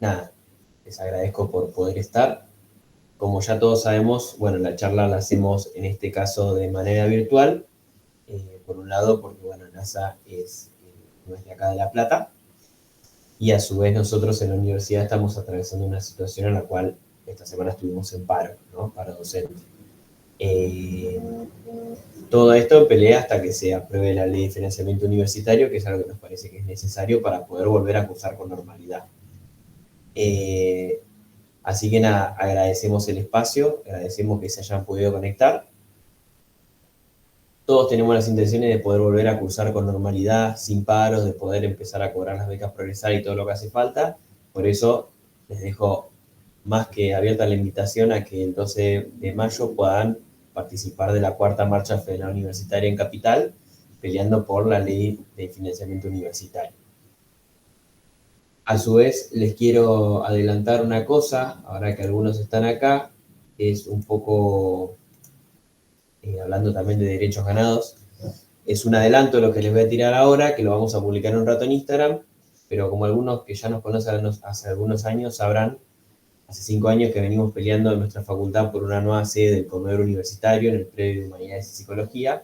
nada, les agradezco por poder estar. Como ya todos sabemos, bueno, la charla la hacemos en este caso de manera virtual, por un lado porque, bueno, NASA no es de acá de La Plata, y a su vez nosotros en la universidad estamos atravesando una situación en la cual esta semana estuvimos en paro, ¿no? Paro docente. Todo esto pelea hasta que se apruebe la ley de financiamiento universitario, que es algo que nos parece que es necesario para poder volver a cursar con normalidad. Así que nada, agradecemos el espacio, agradecemos que se hayan podido conectar. Todos tenemos las intenciones de poder volver a cursar con normalidad, sin paros, de poder empezar a cobrar las becas Progresar y todo lo que hace falta. Por eso les dejo más que abierta la invitación a que el 12 de mayo puedan participar de la cuarta marcha federal universitaria en Capital, peleando por la ley de financiamiento universitario. A su vez, les quiero adelantar una cosa, ahora que algunos están acá, es un poco, hablando también de derechos ganados, es un adelanto lo que les voy a tirar ahora, que lo vamos a publicar un rato en Instagram, pero como algunos que ya nos conocen hace algunos años sabrán, hace 5 años que venimos peleando en nuestra facultad por una nueva sede del comedor universitario en el predio de Humanidades y Psicología,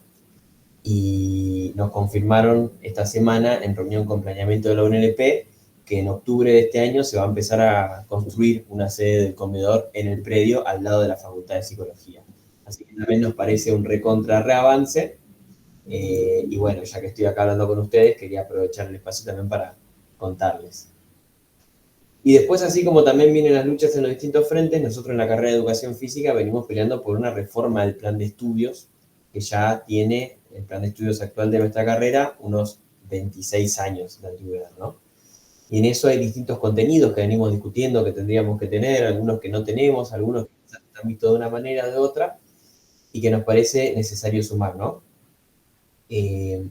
y nos confirmaron esta semana en reunión con planeamiento de la UNLP que en octubre de este año se va a empezar a construir una sede del comedor en el predio al lado de la Facultad de Psicología. Así que también nos parece un recontra reavance. Y bueno, ya que estoy acá hablando con ustedes, quería aprovechar el espacio también para contarles. Y después, así como también vienen las luchas en los distintos frentes, nosotros en la carrera de Educación Física venimos peleando por una reforma del plan de estudios, que ya tiene el plan de estudios actual de nuestra carrera unos 26 años de antigüedad, ¿no? Y en eso hay distintos contenidos que venimos discutiendo, que tendríamos que tener, algunos que no tenemos, algunos que están vistos de una manera o de otra, y que nos parece necesario sumar, ¿no?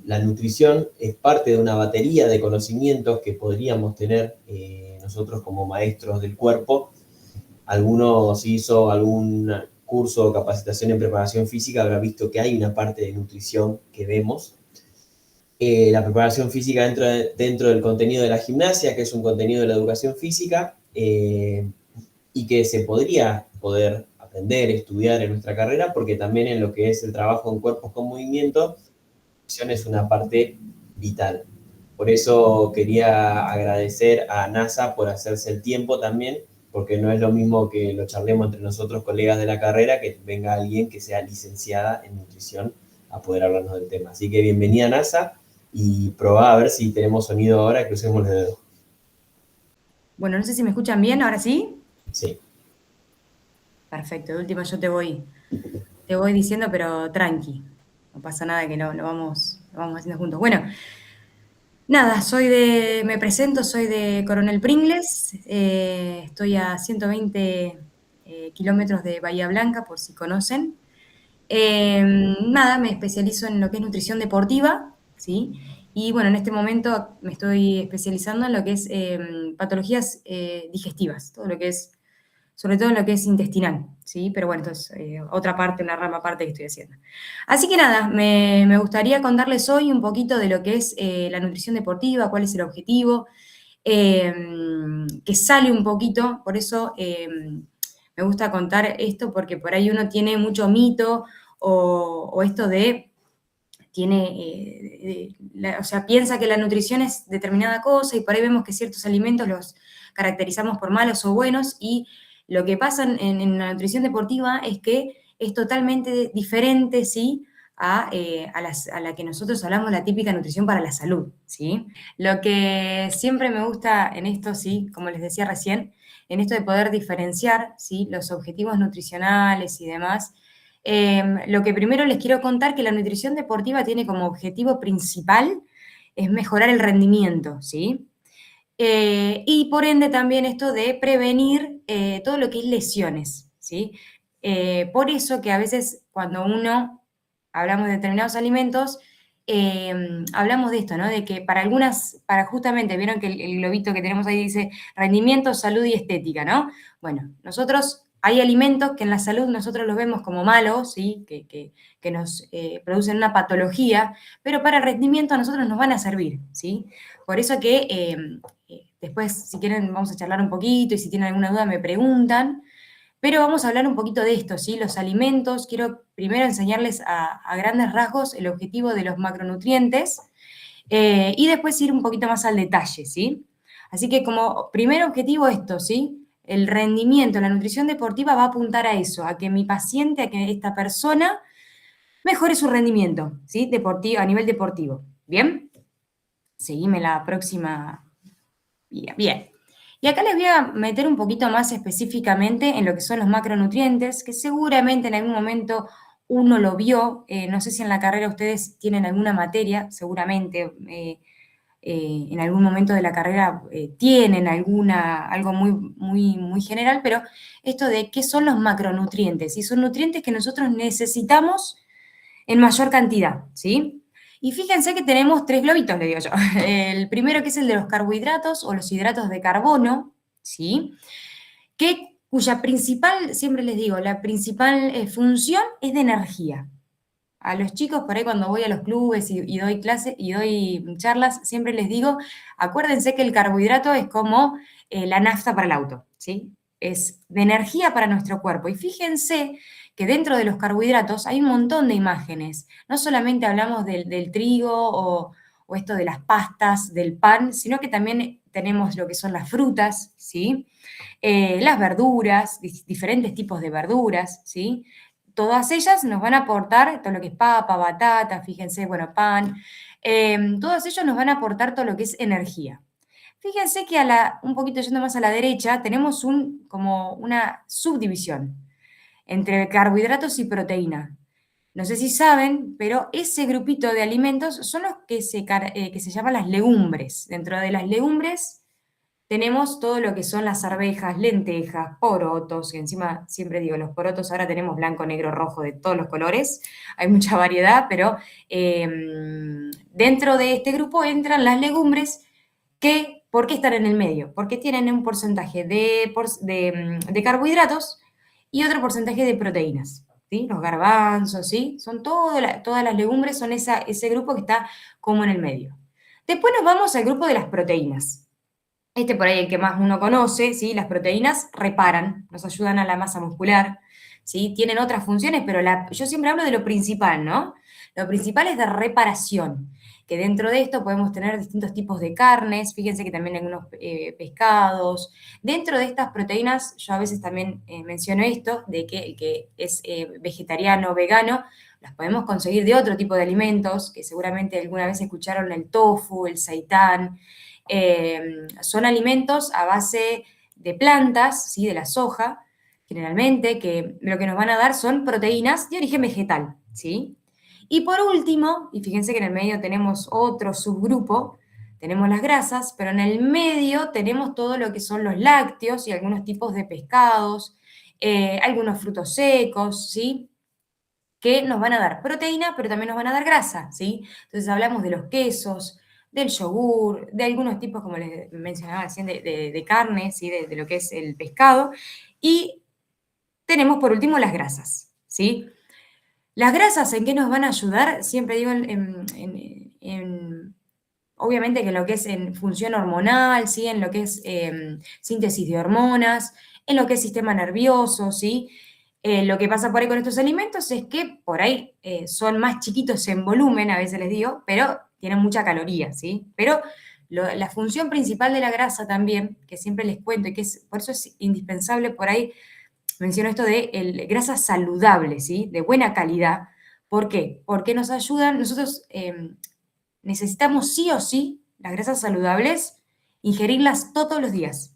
La nutrición es parte de una batería de conocimientos que podríamos tener nosotros como maestros del cuerpo. Algunos, si hizo algún curso o capacitación en preparación física, habrá visto que hay una parte de nutrición que vemos. La preparación física dentro del contenido de la gimnasia, que es un contenido de la educación física, y que se poder aprender, estudiar en nuestra carrera, porque también en lo que es el trabajo en cuerpos con movimiento, es una parte vital. Por eso quería agradecer a NASA por hacerse el tiempo también, porque no es lo mismo que lo charlemos entre nosotros, colegas de la carrera, que venga alguien que sea licenciada en nutrición a poder hablarnos del tema. Así que bienvenida NASA y probá a ver si tenemos sonido ahora, crucemos los dedos. Bueno, no sé si me escuchan bien, ¿ahora sí? Sí. Perfecto, de última yo te voy diciendo, pero tranqui. No pasa nada que lo vamos haciendo juntos. Bueno, nada, me presento, soy de Coronel Pringles, estoy a 120 kilómetros de Bahía Blanca, por si conocen. Nada, me especializo en lo que es nutrición deportiva, ¿sí? Y bueno, en este momento me estoy especializando en lo que es patologías digestivas, todo lo que es, sobre todo en lo que es intestinal, ¿sí? Pero bueno, esto es otra parte, una rama aparte que estoy haciendo. Así que nada, me gustaría contarles hoy un poquito de lo que es la nutrición deportiva, cuál es el objetivo, que sale un poquito, por eso me gusta contar esto, porque por ahí uno tiene mucho mito o esto de, o sea, piensa que la nutrición es determinada cosa y por ahí vemos que ciertos alimentos los caracterizamos por malos o buenos y lo que pasa en la nutrición deportiva es que es totalmente diferente, ¿sí? A la que nosotros hablamos, la típica nutrición para la salud, ¿sí? Lo que siempre me gusta en esto, sí, como les decía recién, en esto de poder diferenciar, ¿sí? Los objetivos nutricionales y demás. Lo que primero les quiero contar que la nutrición deportiva tiene como objetivo principal es mejorar el rendimiento, ¿sí? Y por ende también esto de prevenir todo lo que es lesiones, ¿sí? Por eso que a veces cuando hablamos de determinados alimentos, hablamos de esto, ¿no? De que para justamente, vieron que el globito que tenemos ahí dice rendimiento, salud y estética, ¿no? Bueno, nosotros hay alimentos que en la salud nosotros los vemos como malos, ¿sí? Que nos producen una patología, pero para el rendimiento a nosotros nos van a servir, ¿sí? Por eso que después, si quieren, vamos a charlar un poquito y si tienen alguna duda me preguntan, pero vamos a hablar un poquito de esto, ¿sí? Los alimentos, quiero primero enseñarles a grandes rasgos el objetivo de los macronutrientes y después ir un poquito más al detalle, ¿sí? Así que como primer objetivo esto, ¿sí? El rendimiento, la nutrición deportiva va a apuntar a eso, a que mi paciente, a que esta persona mejore su rendimiento, ¿sí? Deportivo, a nivel deportivo. ¿Bien? Seguime la próxima vía. Bien. Y acá les voy a meter un poquito más específicamente en lo que son los macronutrientes, que seguramente en algún momento uno lo vio, no sé si en la carrera ustedes tienen alguna materia, seguramente en algún momento de la carrera tienen algo muy general, pero esto de qué son los macronutrientes, y son nutrientes que nosotros necesitamos en mayor cantidad, ¿sí? Y fíjense que tenemos 3 globitos, le digo yo. El primero que es el de los carbohidratos o los hidratos de carbono, ¿sí? Cuya principal, siempre les digo, la principal función es de energía. A los chicos por ahí cuando voy a los clubes y doy clases y doy charlas, siempre les digo, acuérdense que el carbohidrato es como la nafta para el auto, ¿sí? Es de energía para nuestro cuerpo. Y fíjense que dentro de los carbohidratos hay un montón de imágenes. No solamente hablamos del trigo o esto de las pastas, del pan, sino que también tenemos lo que son las frutas, ¿sí? Las verduras, diferentes tipos de verduras, ¿sí? Todas ellas nos van a aportar todo lo que es papa, batata, fíjense, bueno, pan, todos ellos nos van a aportar todo lo que es energía. Fíjense que un poquito yendo más a la derecha, tenemos como una subdivisión entre carbohidratos y proteína. No sé si saben, pero ese grupito de alimentos son los que se llaman las legumbres. Dentro de las legumbres tenemos todo lo que son las arvejas, lentejas, porotos, que encima siempre digo, los porotos ahora tenemos blanco, negro, rojo, de todos los colores, hay mucha variedad, pero dentro de este grupo entran las legumbres que, ¿por qué están en el medio? Porque tienen un porcentaje de carbohidratos y otro porcentaje de proteínas, ¿sí? Los garbanzos, ¿sí? Son todas las legumbres, son ese grupo que está como en el medio. Después nos vamos al grupo de las proteínas. Este por ahí el que más uno conoce, ¿sí? Las proteínas reparan, nos ayudan a la masa muscular, ¿sí? Tienen otras funciones, pero yo siempre hablo de lo principal, ¿no? Lo principal es de reparación, que dentro de esto podemos tener distintos tipos de carnes, fíjense que también hay algunos pescados. Dentro de estas proteínas, yo a veces también menciono esto, de que el que es vegetariano o vegano, las podemos conseguir de otro tipo de alimentos, que seguramente alguna vez escucharon el tofu, el seitán. Son alimentos a base de plantas, ¿sí? De la soja, generalmente, que lo que nos van a dar son proteínas de origen vegetal, ¿sí? Y por último, y fíjense que en el medio tenemos otro subgrupo, tenemos las grasas, pero en el medio tenemos todo lo que son los lácteos y algunos tipos de pescados, algunos frutos secos, ¿sí? Que nos van a dar proteína, pero también nos van a dar grasa, ¿sí? Entonces hablamos de los quesos, del yogur, de algunos tipos, como les mencionaba recién, de carne, ¿sí? De lo que es el pescado. Y tenemos por último las grasas, ¿sí? Las grasas, ¿en qué nos van a ayudar? Siempre digo, obviamente que en lo que es en función hormonal, ¿sí? En lo que es síntesis de hormonas, en lo que es sistema nervioso, ¿sí? Lo que pasa por ahí con estos alimentos es que por ahí son más chiquitos en volumen, a veces les digo, pero tienen mucha caloría, ¿sí? Pero la función principal de la grasa también, que siempre les cuento y que por eso es indispensable por ahí, menciono esto de grasa saludable, ¿sí? De buena calidad. ¿Por qué? Porque nos ayudan, nosotros necesitamos sí o sí las grasas saludables, ingerirlas todos los días.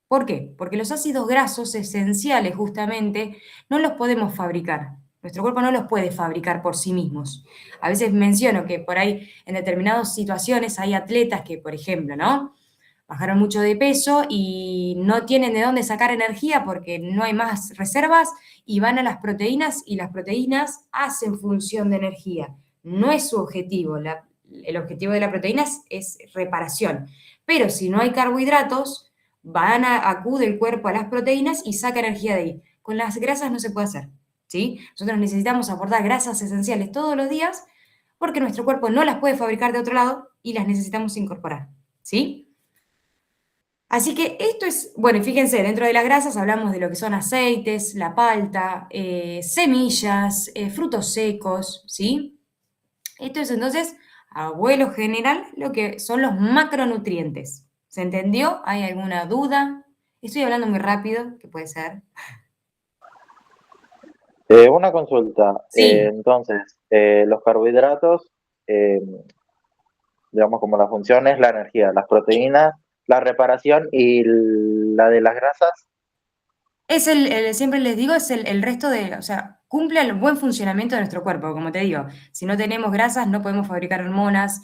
¿Por qué? Porque los ácidos grasos esenciales justamente no los podemos fabricar. Nuestro cuerpo no los puede fabricar por sí mismos. A veces menciono que por ahí en determinadas situaciones hay atletas que, por ejemplo, ¿no? Bajaron mucho de peso y no tienen de dónde sacar energía porque no hay más reservas y van a las proteínas y las proteínas hacen función de energía. No es su objetivo. El objetivo de la proteína es reparación. Pero si no hay carbohidratos, acude el cuerpo a las proteínas y saca energía de ahí. con las grasas no se puede hacer, ¿sí? Nosotros necesitamos aportar grasas esenciales todos los días porque nuestro cuerpo no las puede fabricar de otro lado y las necesitamos incorporar, ¿sí? Así que esto es, bueno, y fíjense, dentro de las grasas hablamos de lo que son aceites, la palta, semillas, frutos secos, ¿sí? Esto es entonces, a vuelo general, lo que son los macronutrientes. ¿Se entendió? ¿Hay alguna duda? Estoy hablando muy rápido, que puede ser. Una consulta. Sí, Entonces, los carbohidratos, eh, digamos como la función es la energía, las proteínas, la reparación y la de las grasas. es siempre les digo, es el resto de, o sea, cumple el buen funcionamiento de nuestro cuerpo, como te digo. Si no tenemos grasas, no podemos fabricar hormonas.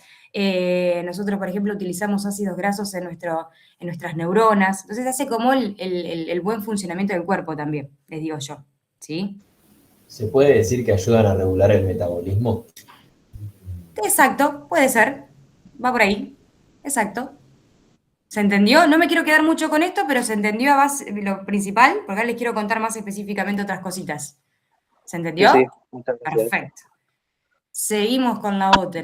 Nosotros, por ejemplo, utilizamos ácidos grasos en nuestras neuronas. Entonces hace como el buen funcionamiento del cuerpo también, les digo yo, ¿sí? ¿Se puede decir que ayudan a regular el metabolismo? Exacto, puede ser. Va por ahí. Exacto. ¿Se entendió? No me quiero quedar mucho con esto, pero se entendió a base, lo principal, porque ahora les quiero contar más específicamente otras cositas. ¿Se Sí, entendió? sí, muchas gracias. Perfecto. Seguimos con la otra.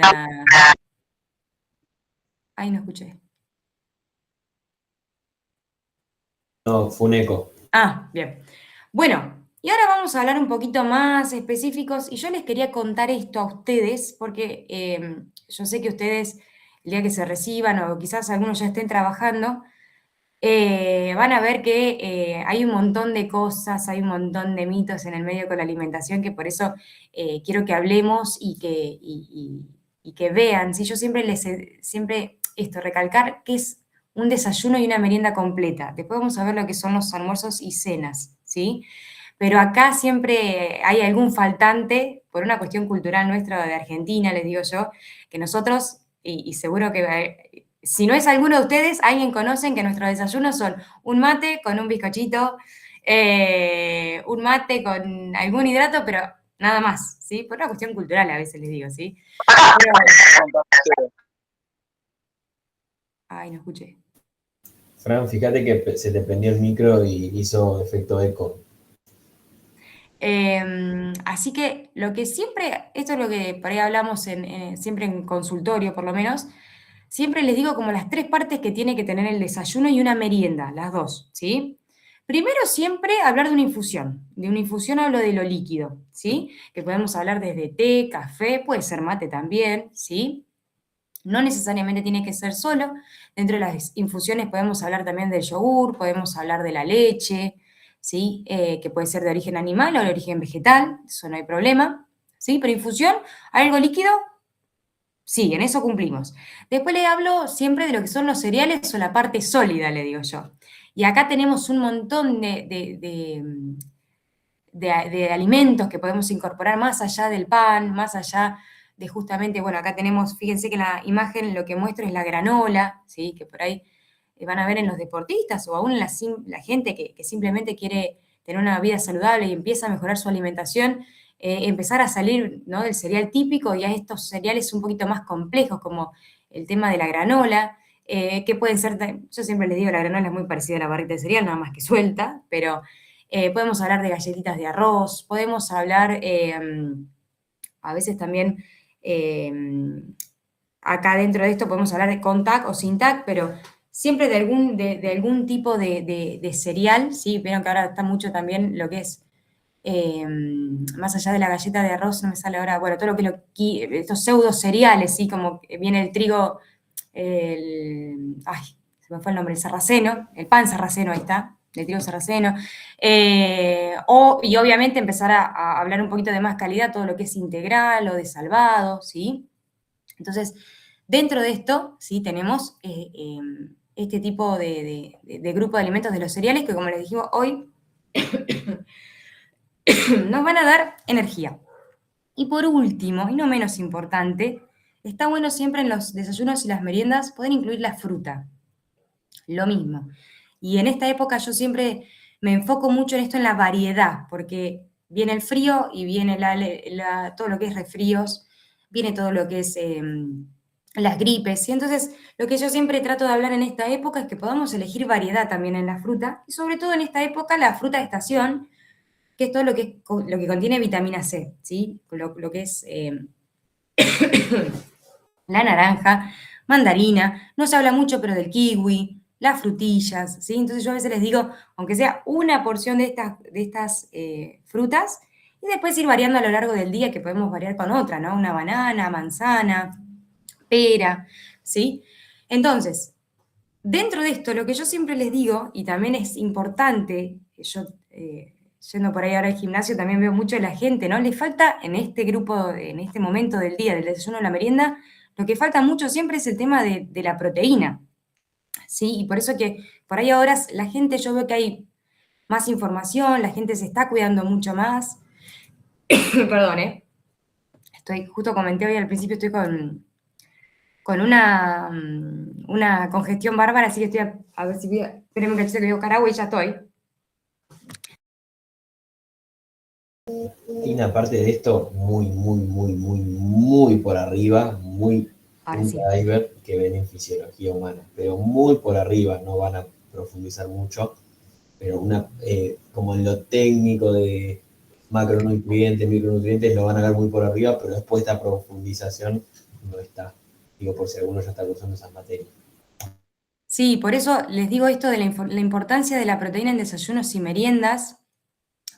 Ahí no escuché. No, fue un eco. Ah, bien. Bueno, y ahora vamos a hablar un poquito más específicos y yo les quería contar esto a ustedes porque yo sé que ustedes, el día que se reciban o quizás algunos ya estén trabajando, van a ver que hay un montón de cosas, hay un montón de mitos en el medio con la alimentación que por eso quiero que hablemos y que vean. ¿Sí? Yo siempre siempre recalcar que es un desayuno y una merienda completa. Después vamos a ver lo que son los almuerzos y cenas, ¿sí? Pero acá siempre hay algún faltante, por una cuestión cultural nuestra de Argentina, les digo yo, que nosotros, y seguro que si no es alguno de ustedes, alguien conocen que nuestros desayunos son un mate con un bizcochito, un mate con algún hidrato, pero nada más, ¿sí? Por una cuestión cultural a veces les digo, ¿sí? Pero, ay, no escuché. Fran, fíjate que se te prendió el micro y hizo efecto eco. Así que lo que siempre, esto es lo que por ahí hablamos siempre en consultorio por lo menos, siempre les digo como las tres partes que tiene que tener el desayuno y una merienda, las dos, ¿sí? Primero siempre hablar de una infusión. De una infusión hablo de lo líquido, ¿sí? Que podemos hablar desde té, café, puede ser mate también, ¿sí? No necesariamente tiene que ser solo. Dentro de las infusiones podemos hablar también del yogur, podemos hablar de la leche, ¿sí? Que puede ser de origen animal o de origen vegetal, eso no hay problema, ¿sí? Pero infusión, algo líquido, sí, en eso cumplimos. Después le hablo siempre de lo que son los cereales o la parte sólida, le digo yo. Y acá tenemos un montón de alimentos que podemos incorporar más allá del pan, más allá de justamente, bueno, acá tenemos, fíjense que en la imagen lo que muestro es la granola, ¿sí? Que por ahí van a ver en los deportistas o aún en la gente que simplemente quiere tener una vida saludable y empieza a mejorar su alimentación, empezar a salir, ¿no? Del cereal típico y a estos cereales un poquito más complejos, como el tema de la granola, que pueden ser, yo siempre les digo, la granola es muy parecida a la barrita de cereal, nada más que suelta, pero podemos hablar de galletitas de arroz, podemos hablar a veces también, eh, acá dentro de esto podemos hablar de con TAC o sin TAC, pero siempre de algún tipo de cereal, ¿sí? Vieron que ahora está mucho también lo que es, más allá de la galleta de arroz, no me sale ahora, bueno, todo lo que estos pseudo cereales, ¿sí? Como que viene el trigo, ay, se me fue el nombre, el sarraceno, el pan sarraceno, ahí está, el trigo sarraceno, y obviamente empezar a hablar un poquito de más calidad, todo lo que es integral o de salvado, ¿sí? Entonces, dentro de esto, sí, tenemos este tipo de grupo de alimentos de los cereales que, como les dijimos hoy, nos van a dar energía. Y por último, y no menos importante, está bueno siempre en los desayunos y las meriendas poder incluir la fruta. Lo mismo. Y en esta época yo siempre me enfoco mucho en esto, en la variedad, porque viene el frío y viene todo lo que es resfríos, viene todo lo que es las gripes. Y entonces lo que yo siempre trato de hablar en esta época es que podamos elegir variedad también en la fruta, y sobre todo en esta época la fruta de estación, que es todo lo que contiene vitamina C, ¿sí? Lo que es la naranja, mandarina, no se habla mucho, pero del kiwi, las frutillas, ¿sí? Entonces yo a veces les digo, aunque sea una porción de estas frutas, y después ir variando a lo largo del día, que podemos variar con otra, ¿no? Una banana, manzana, pera, ¿sí? Entonces, dentro de esto, lo que yo siempre les digo, y también es importante, yo yendo por ahí ahora al gimnasio también veo mucho de la gente, ¿no? Le falta en este grupo, en este momento del día, del desayuno a la merienda, lo que falta mucho siempre es el tema de la proteína, ¿sí? Y por eso que por ahí ahora la gente, yo veo que hay más información, la gente se está cuidando mucho más. Perdón, justo comenté hoy al principio, estoy con una congestión bárbara, así que estoy a ver si espérenme un cachito que digo Caragua y ya estoy. Tina, aparte de esto, muy por arriba, muy Ahora sí. diver que ven en fisiología humana, pero muy por arriba, no van a profundizar mucho, pero como en lo técnico de macronutrientes, micronutrientes, lo van a ver muy por arriba, pero después esta profundización no está. Digo, por si alguno ya está cursando esas materias. Sí, por eso les digo esto de la importancia de la proteína en desayunos y meriendas,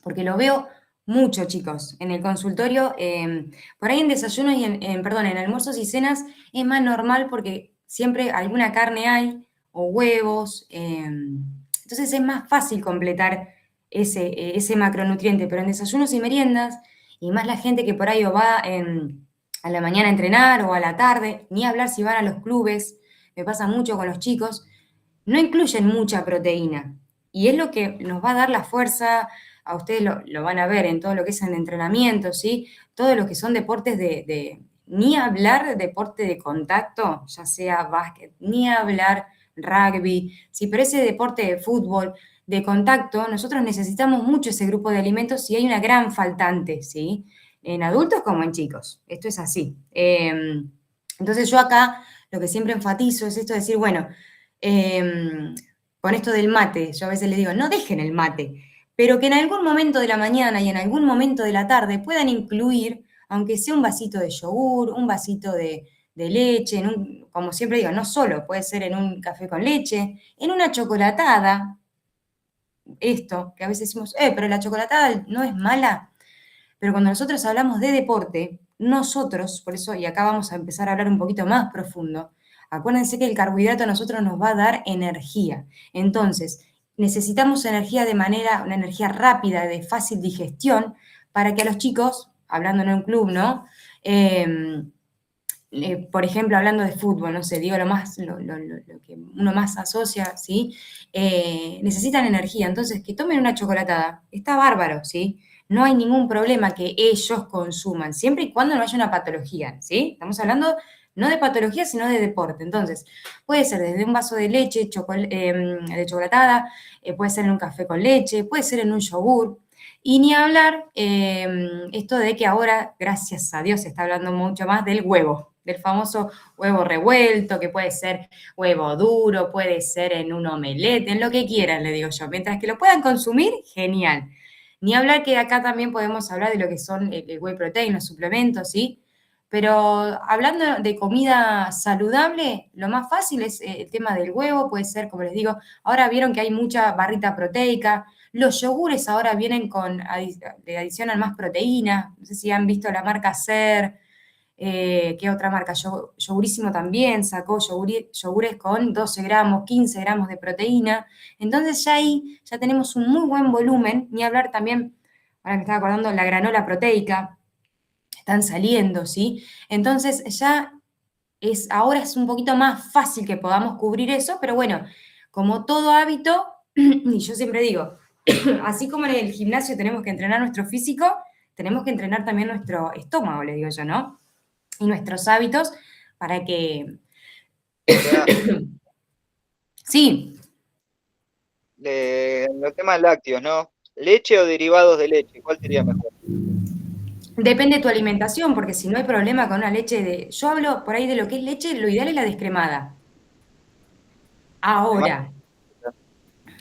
porque lo veo mucho, chicos, en el consultorio, por ahí en desayunos y en almuerzos y cenas es más normal porque siempre alguna carne hay, o huevos, entonces es más fácil completar ese macronutriente, pero en desayunos y meriendas, y más la gente que por ahí o va a la mañana a entrenar o a la tarde, ni hablar si van a los clubes, me pasa mucho con los chicos, no incluyen mucha proteína, y es lo que nos va a dar la fuerza. A ustedes lo van a ver en todo lo que es en entrenamiento, ¿sí? Todo lo que son deportes ni hablar de deporte de contacto, ya sea básquet, ni hablar rugby, sí, pero ese deporte de fútbol, de contacto, nosotros necesitamos mucho ese grupo de alimentos y hay una gran faltante, ¿sí? En adultos como en chicos, esto es así. Entonces yo acá lo que siempre enfatizo es esto de decir, bueno, con esto del mate, yo a veces les digo, no dejen el mate, pero que en algún momento de la mañana y en algún momento de la tarde puedan incluir, aunque sea un vasito de yogur, un vasito de leche, como siempre digo, no solo, puede ser en un café con leche, en una chocolatada, esto, que a veces decimos, pero la chocolatada no es mala, pero cuando nosotros hablamos de deporte, nosotros, por eso, y acá vamos a empezar a hablar un poquito más profundo, acuérdense que el carbohidrato a nosotros nos va a dar energía. Entonces, necesitamos energía una energía rápida, de fácil digestión, para que a los chicos, hablando en un club, ¿no? Por ejemplo, hablando de fútbol, no sé, digo lo que uno más asocia, ¿sí? Necesitan energía, entonces que tomen una chocolatada, está bárbaro, ¿sí? No hay ningún problema que ellos consuman, siempre y cuando no haya una patología, ¿sí? Estamos hablando no de patología, sino de deporte. Entonces, puede ser desde un vaso de leche, de chocolatada, puede ser en un café con leche, puede ser en un yogur. Y ni hablar esto de que ahora, gracias a Dios, se está hablando mucho más del huevo, del famoso huevo revuelto, que puede ser huevo duro, puede ser en un omelette, en lo que quieran, le digo yo. Mientras que lo puedan consumir, genial. Ni hablar que acá también podemos hablar de lo que son el whey protein, los suplementos, ¿sí? Pero hablando de comida saludable, lo más fácil es el tema del huevo, puede ser, como les digo, ahora vieron que hay mucha barrita proteica, los yogures ahora vienen le adicionan más proteína, no sé si han visto la marca Ser, ¿qué otra marca? Yogurísimo también sacó yogures con 12 gramos, 15 gramos de proteína, entonces ya ahí ya tenemos un muy buen volumen, ni hablar también, ahora me estaba acordando, la granola proteica, están saliendo, ¿sí? Entonces ya ahora es un poquito más fácil que podamos cubrir eso, pero bueno, como todo hábito, y yo siempre digo, así como en el gimnasio tenemos que entrenar nuestro físico, tenemos que entrenar también nuestro estómago, le digo yo, ¿no? Y nuestros hábitos para que... Sí, Los temas lácteos, ¿no? ¿Leche o derivados de leche? ¿Cuál sería mejor? depende de tu alimentación, porque si no hay problema con una leche de... Yo hablo por ahí de lo que es leche, lo ideal es la descremada. Ahora,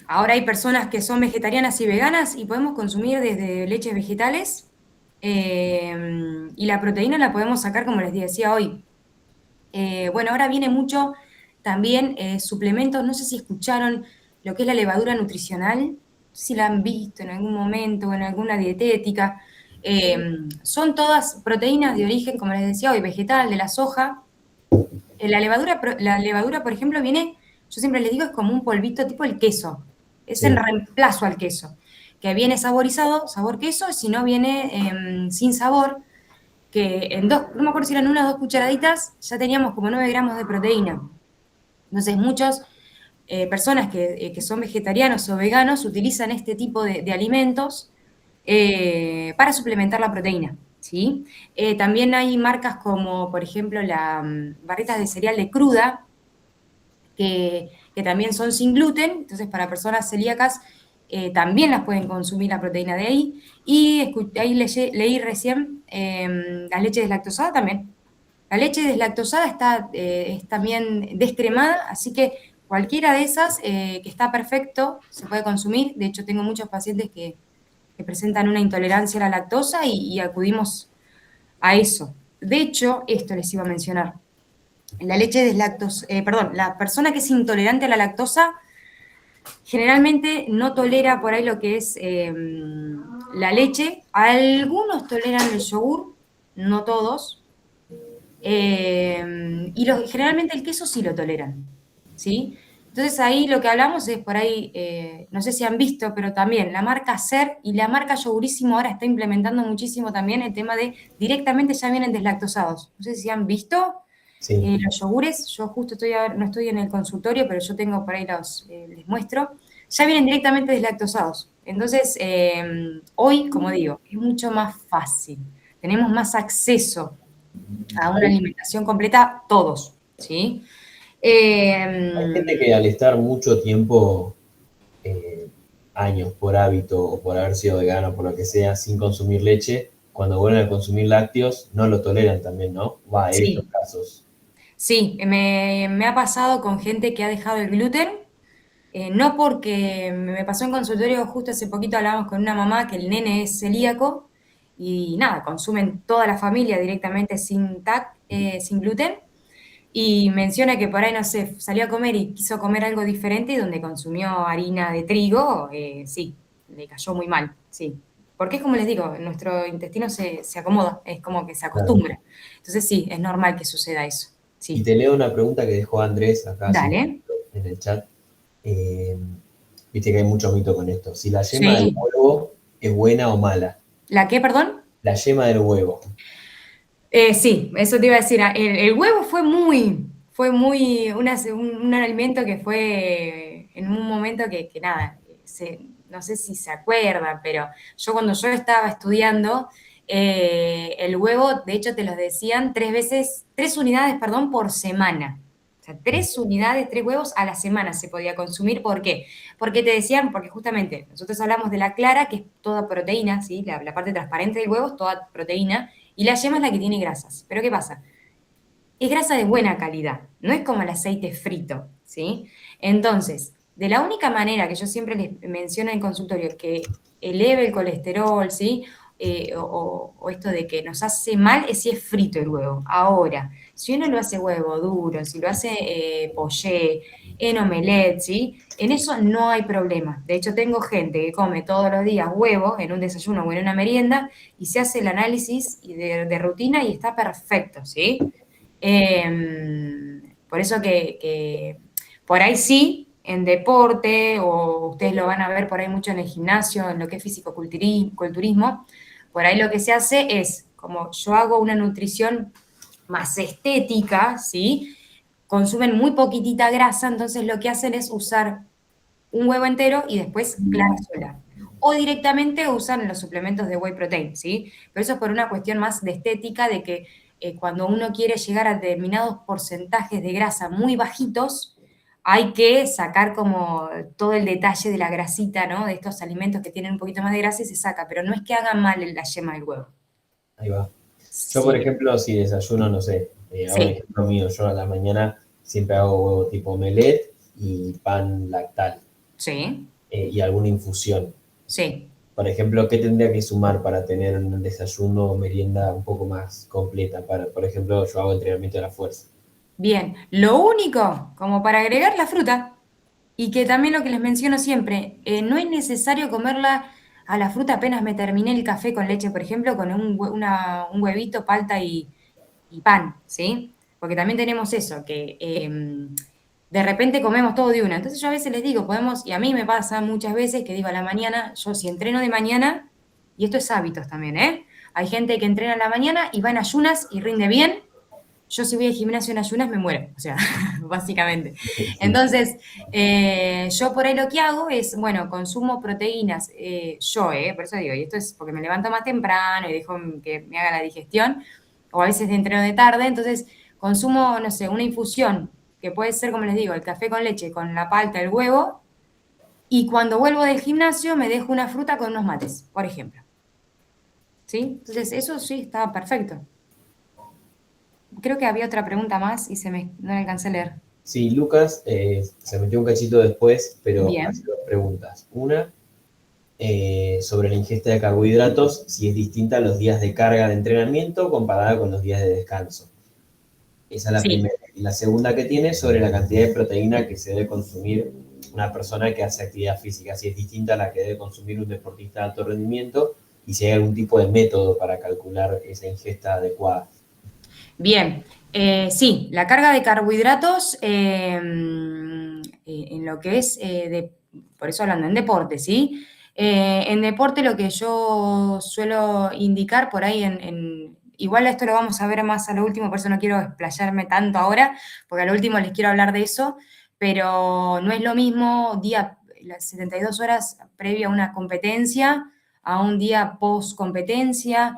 Ahora hay personas que son vegetarianas y veganas y podemos consumir desde leches vegetales y la proteína la podemos sacar, como les decía hoy. Bueno, ahora viene mucho también suplementos, no sé si escucharon lo que es la levadura nutricional, no sé si la han visto en algún momento o en alguna dietética. Son todas proteínas de origen, como les decía hoy, vegetal, de la soja. La levadura, por ejemplo, viene, yo siempre les digo, es como un polvito tipo el queso, es en Sí. reemplazo al queso, que viene saborizado, sabor queso, si no viene sin sabor, que en dos, no me acuerdo si eran 1 o 2 cucharaditas, ya teníamos como 9 gramos de proteína. Entonces, muchas personas que son vegetarianos o veganos utilizan este tipo de alimentos para suplementar la proteína, ¿sí? También hay marcas como, por ejemplo, las barritas de cereal de cruda, que también son sin gluten, entonces para personas celíacas también las pueden consumir la proteína de ahí. Y ahí leí recién la leche deslactosada también. La leche deslactosada es también descremada, así que cualquiera de esas que está perfecto se puede consumir. De hecho, tengo muchos pacientes que presentan una intolerancia a la lactosa y acudimos a eso. De hecho, esto les iba a mencionar. La leche deslactosa, perdón, la persona que es intolerante a la lactosa generalmente no tolera por ahí lo que es la leche. Algunos toleran el yogur, no todos. Generalmente el queso sí lo toleran, ¿sí? Entonces ahí lo que hablamos es por ahí, no sé si han visto, pero también la marca Ser y la marca Yogurísimo ahora está implementando muchísimo también el tema de directamente ya vienen deslactosados. No sé si han visto Sí. los yogures, yo justo no estoy en el consultorio, pero yo tengo por ahí les muestro, ya vienen directamente deslactosados. Entonces, hoy, como digo, es mucho más fácil, tenemos más acceso a una alimentación completa todos, ¿sí? Hay gente que al estar mucho tiempo, eh, años por hábito o por haber sido vegano, por lo que sea, sin consumir leche, cuando vuelven a consumir lácteos, no lo toleran también, ¿no? He visto Sí, casos. sí, me ha pasado con gente que ha dejado el gluten, no porque me pasó en consultorio, justo hace poquito hablábamos con una mamá que el nene es celíaco y nada, consumen toda la familia directamente sin TAC, sin gluten, y menciona que por ahí, no sé, salió a comer y quiso comer algo diferente y donde consumió harina de trigo, sí, le cayó muy mal, sí. Porque es como les digo, nuestro intestino se acomoda, es como que se Claro. acostumbra. Entonces sí, es normal que suceda eso, Y sí. te leo una pregunta que dejó Andrés acá hace un Dale. ratito en el chat. Eh, Viste que hay mucho mito con esto. Si la yema del Sí. huevo es buena o mala. ¿La qué, perdón? La yema del huevo. Sí, eso te iba a decir. El huevo fue muy un alimento que fue en un momento que nada, no sé si se acuerdan, pero cuando yo estaba estudiando, el huevo, de hecho, te los decían 3 unidades, perdón, por semana. O sea, 3 unidades, 3 huevos a la semana se podía consumir. ¿Por qué? Porque te decían, porque justamente nosotros hablamos de la clara, que es toda proteína, ¿sí? La parte transparente del huevo es toda proteína, y la yema es la que tiene grasas. Pero ¿qué pasa? Es grasa de buena calidad, no es como el aceite frito, ¿sí? Entonces, de la única manera que yo siempre les menciono en consultorio que eleve el colesterol, ¿sí? O esto de que nos hace mal es si es frito el huevo. Ahora, si uno lo hace huevo duro, si lo hace poché, en omelette, ¿sí? En eso no hay problema. De hecho, tengo gente que come todos los días huevo en un desayuno o en una merienda y se hace el análisis de rutina y está perfecto, ¿sí? Por eso que por ahí sí, en deporte, o ustedes lo van a ver por ahí mucho en el gimnasio, en lo que es fisicoculturismo, por ahí lo que se hace es, como yo hago una nutrición más estética, ¿sí? Consumen muy poquitita grasa, entonces lo que hacen es usar un huevo entero y después clara sola. O directamente usan los suplementos de whey protein, ¿sí? Pero eso es por una cuestión más de estética, de que cuando uno quiere llegar a determinados porcentajes de grasa muy bajitos, hay que sacar como todo el detalle de la grasita, ¿no? De estos alimentos que tienen un poquito más de grasa y se saca, pero no es que hagan mal la yema del huevo. Ahí va. Yo, por Sí, ejemplo, si desayuno, no sé, hago un sí, ejemplo mío, yo a la mañana siempre hago huevo tipo omelette y pan lactal. sí. y alguna infusión. Sí. Por ejemplo, ¿qué tendría que sumar para tener un desayuno o merienda un poco más completa? Por ejemplo, yo hago entrenamiento de la fuerza. Bien, lo único, como para agregar la fruta, y que también lo que les menciono siempre, no es necesario comerla a la fruta apenas me terminé el café con leche, por ejemplo, con un huevito, palta y pan, ¿sí? Porque también tenemos eso, que de repente comemos todo de una. Entonces yo a veces les digo, podemos, y a mí me pasa muchas veces que digo a la mañana, yo si entreno de mañana, y esto es hábitos también, ¿eh? Hay gente que entrena a la mañana y va en ayunas y rinde bien. Yo si voy al gimnasio en ayunas me muero, o sea, básicamente. Sí. Entonces, yo por ahí lo que hago es, bueno, consumo proteínas, por eso digo, y esto es porque me levanto más temprano y dejo que me haga la digestión, o a veces entreno de tarde, entonces consumo, no sé, una infusión, que puede ser, como les digo, el café con leche, con la palta, el huevo, y cuando vuelvo del gimnasio me dejo una fruta con unos mates, por ejemplo. ¿Sí? Entonces, eso sí está perfecto. Creo que había otra pregunta más y no la alcancé a leer. Sí, Lucas se metió un cachito después, pero hace Bien. dos preguntas. Una, sobre la ingesta de carbohidratos, si es distinta a los días de carga de entrenamiento comparada con los días de descanso. Esa es la Sí, primera. Y la segunda que tiene sobre la cantidad de proteína que se debe consumir una persona que hace actividad física, si es distinta a la que debe consumir un deportista de alto rendimiento y si hay algún tipo de método para calcular esa ingesta adecuada. bien. Sí, la carga de carbohidratos en lo que es, por eso hablando en deporte, ¿sí? En deporte lo que yo suelo indicar por ahí igual esto lo vamos a ver más a lo último, por eso no quiero explayarme tanto ahora, porque a lo último les quiero hablar de eso, pero no es lo mismo las 72 horas previa a una competencia, a un día post competencia.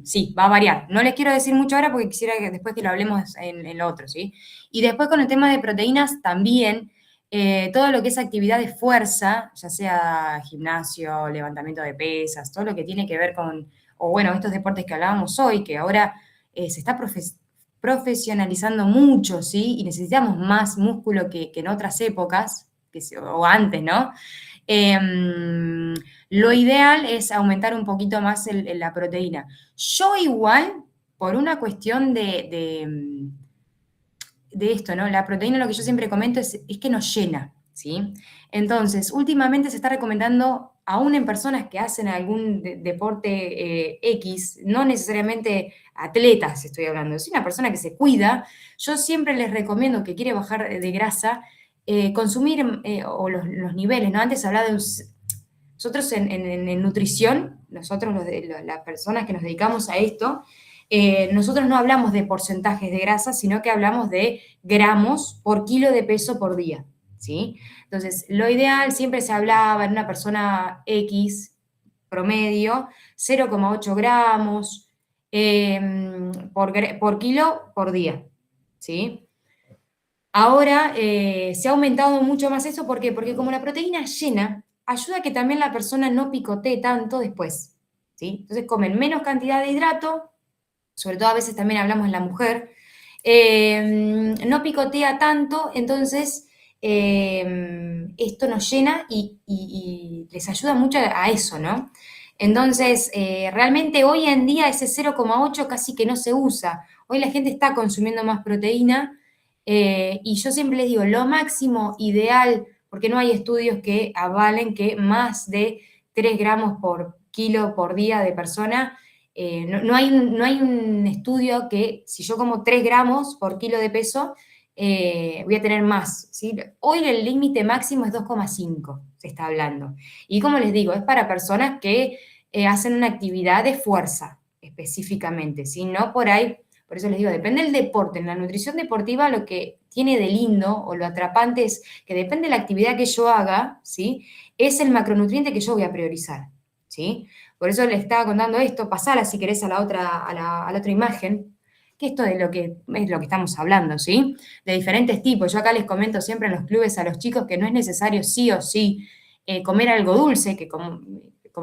Sí, va a variar. No les quiero decir mucho ahora porque quisiera que después que lo hablemos en lo otro, ¿sí? Y después con el tema de proteínas también, todo lo que es actividad de fuerza, ya sea gimnasio, levantamiento de pesas, todo lo que tiene que ver o bueno, estos deportes que hablábamos hoy, que ahora se está profesionalizando mucho, ¿sí? Y necesitamos más músculo que en otras épocas, o antes, ¿no? Lo ideal es aumentar un poquito más la proteína. Yo igual, por una cuestión de esto, ¿no? La proteína, lo que yo siempre comento es que nos llena, ¿sí? Entonces, últimamente se está recomendando, aún en personas que hacen algún deporte X, no necesariamente atletas estoy hablando, es una persona que se cuida, yo siempre les recomiendo que quiere bajar de grasa, consumir o los niveles, ¿no? Antes hablaba de nosotros en nutrición, nosotros las personas que nos dedicamos a esto, nosotros no hablamos de porcentajes de grasa, sino que hablamos de gramos por kilo de peso por día, ¿sí? Entonces, lo ideal siempre se hablaba en una persona X promedio, 0,8 gramos por kilo por día, ¿sí? Ahora se ha aumentado mucho más eso, ¿por qué? Porque como la proteína llena, ayuda a que también la persona no picotee tanto después, ¿sí? Entonces comen menos cantidad de hidrato, sobre todo a veces también hablamos en la mujer, no picotea tanto, entonces esto nos llena y les ayuda mucho a eso, ¿no? Entonces, realmente hoy en día ese 0,8 casi que no se usa. Hoy la gente está consumiendo más proteína y yo siempre les digo, lo máximo ideal, porque no hay estudios que avalen que más de 3 gramos por kilo por día de persona, no hay un estudio que si yo como 3 gramos por kilo de peso, voy a tener más, ¿sí? Hoy el límite máximo es 2,5, se está hablando. Y como les digo, es para personas que hacen una actividad de fuerza específicamente, ¿sí? No por ahí. Por eso les digo, depende del deporte. En la nutrición deportiva lo que tiene de lindo o lo atrapante es que depende de la actividad que yo haga, ¿sí? Es el macronutriente que yo voy a priorizar, ¿sí? Por eso les estaba contando esto, pasala si querés a la otra imagen, que esto es lo que estamos hablando, ¿sí? De diferentes tipos. Yo acá les comento siempre en los clubes a los chicos que no es necesario sí o sí comer algo dulce, que como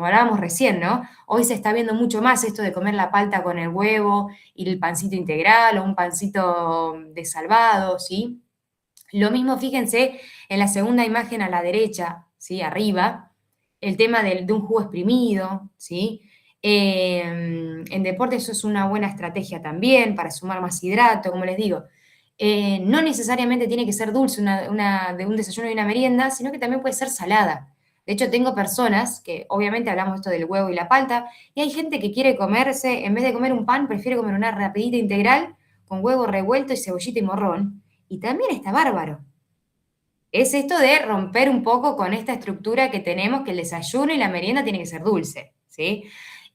hablábamos recién, ¿no? Hoy se está viendo mucho más esto de comer la palta con el huevo y el pancito integral o un pancito de salvado, ¿sí? Lo mismo, fíjense, en la segunda imagen a la derecha, ¿sí? Arriba, el tema de un jugo exprimido, ¿sí? En deporte eso es una buena estrategia también para sumar más hidrato, como les digo. No necesariamente tiene que ser dulce de un desayuno y una merienda, sino que también puede ser salada. De hecho, tengo personas que, obviamente hablamos esto del huevo y la palta, y hay gente que quiere comerse, en vez de comer un pan, prefiere comer una rapidita integral con huevo revuelto y cebollita y morrón, y también está bárbaro. Es esto de romper un poco con esta estructura que tenemos, que el desayuno y la merienda tiene que ser dulce, ¿sí?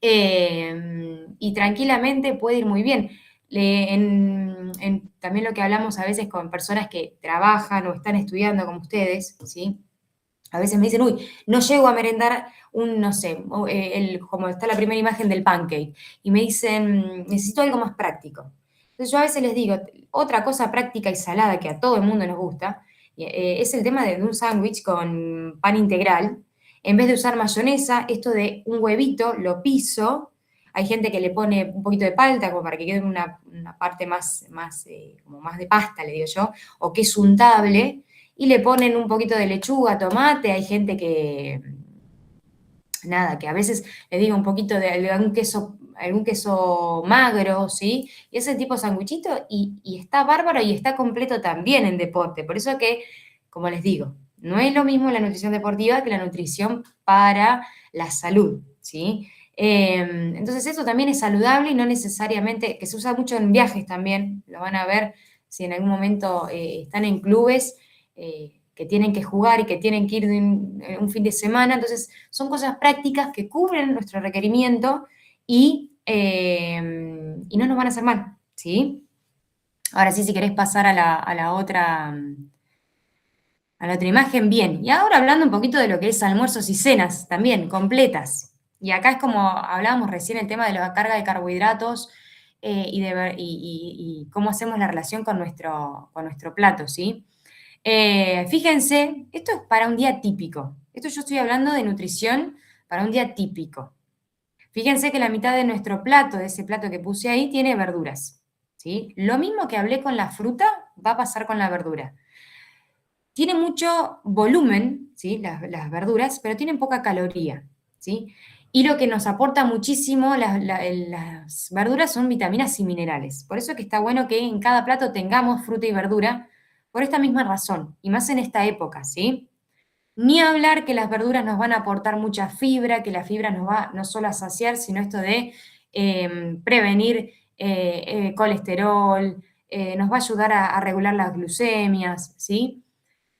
Y tranquilamente puede ir muy bien. También lo que hablamos a veces con personas que trabajan o están estudiando como ustedes, ¿sí? A veces me dicen, uy, no llego a merendar no sé, como está la primera imagen del pancake, y me dicen, necesito algo más práctico. Entonces yo a veces les digo, otra cosa práctica y salada que a todo el mundo nos gusta, es el tema de un sándwich con pan integral. En vez de usar mayonesa, esto de un huevito, lo piso. Hay gente que le pone un poquito de palta como para que quede una parte como más de pasta, le digo yo, o queso untable, y le ponen un poquito de lechuga, tomate. Hay gente que, nada, que a veces le digo un poquito de algún queso magro, ¿sí? Y ese tipo de sanguchito, y está bárbaro y está completo también en deporte. Por eso que, como les digo, no es lo mismo la nutrición deportiva que la nutrición para la salud, ¿sí? Entonces eso también es saludable y no necesariamente, que se usa mucho en viajes también, lo van a ver si en algún momento están en clubes, que tienen que jugar y que tienen que ir un fin de semana. Entonces, son cosas prácticas que cubren nuestro requerimiento y no nos van a hacer mal, ¿sí? Ahora sí, si querés pasar a la otra imagen, bien. Y ahora hablando un poquito de lo que es almuerzos y cenas también, completas. Y acá es como hablábamos recién el tema de la carga de carbohidratos y cómo hacemos la relación con nuestro plato, ¿sí? Fíjense, esto es para un día típico. Esto yo estoy hablando de nutrición para un día típico. Fíjense que la mitad de nuestro plato, de ese plato que puse ahí, tiene verduras, ¿sí? Lo mismo que hablé con la fruta, va a pasar con la verdura. Tiene mucho volumen, ¿sí? Las verduras, pero tienen poca caloría, ¿sí? Y lo que nos aporta muchísimo las verduras son vitaminas y minerales. Por eso es que está bueno que en cada plato tengamos fruta y verdura, por esta misma razón, y más en esta época, ¿sí? Ni hablar que las verduras nos van a aportar mucha fibra, que la fibra nos va no solo a saciar, sino esto de prevenir colesterol, nos va a ayudar a regular las glucemias, ¿sí?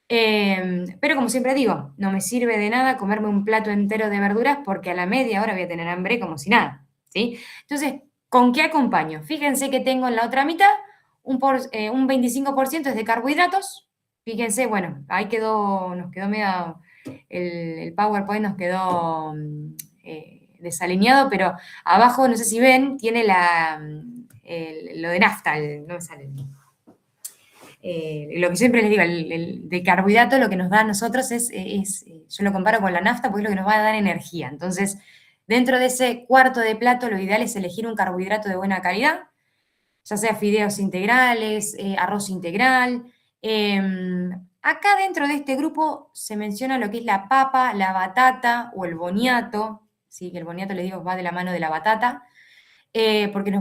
Pero como siempre digo, no me sirve de nada comerme un plato entero de verduras porque a la media hora voy a tener hambre como si nada, ¿sí? Entonces, ¿con qué acompaño? Fíjense que tengo en la otra mitad un 25% es de carbohidratos. Fíjense, bueno, ahí nos quedó medio, el PowerPoint nos quedó desalineado, pero abajo, no sé si ven, tiene lo de nafta, no me sale lo que siempre les digo, el de carbohidrato lo que nos da a nosotros yo lo comparo con la nafta porque es lo que nos va a dar energía. Entonces, dentro de ese cuarto de plato, lo ideal es elegir un carbohidrato de buena calidad, ya sea fideos integrales, arroz integral. Acá dentro de este grupo se menciona lo que es la papa, la batata o el boniato, ¿sí? Que el boniato, les digo, va de la mano de la batata. Porque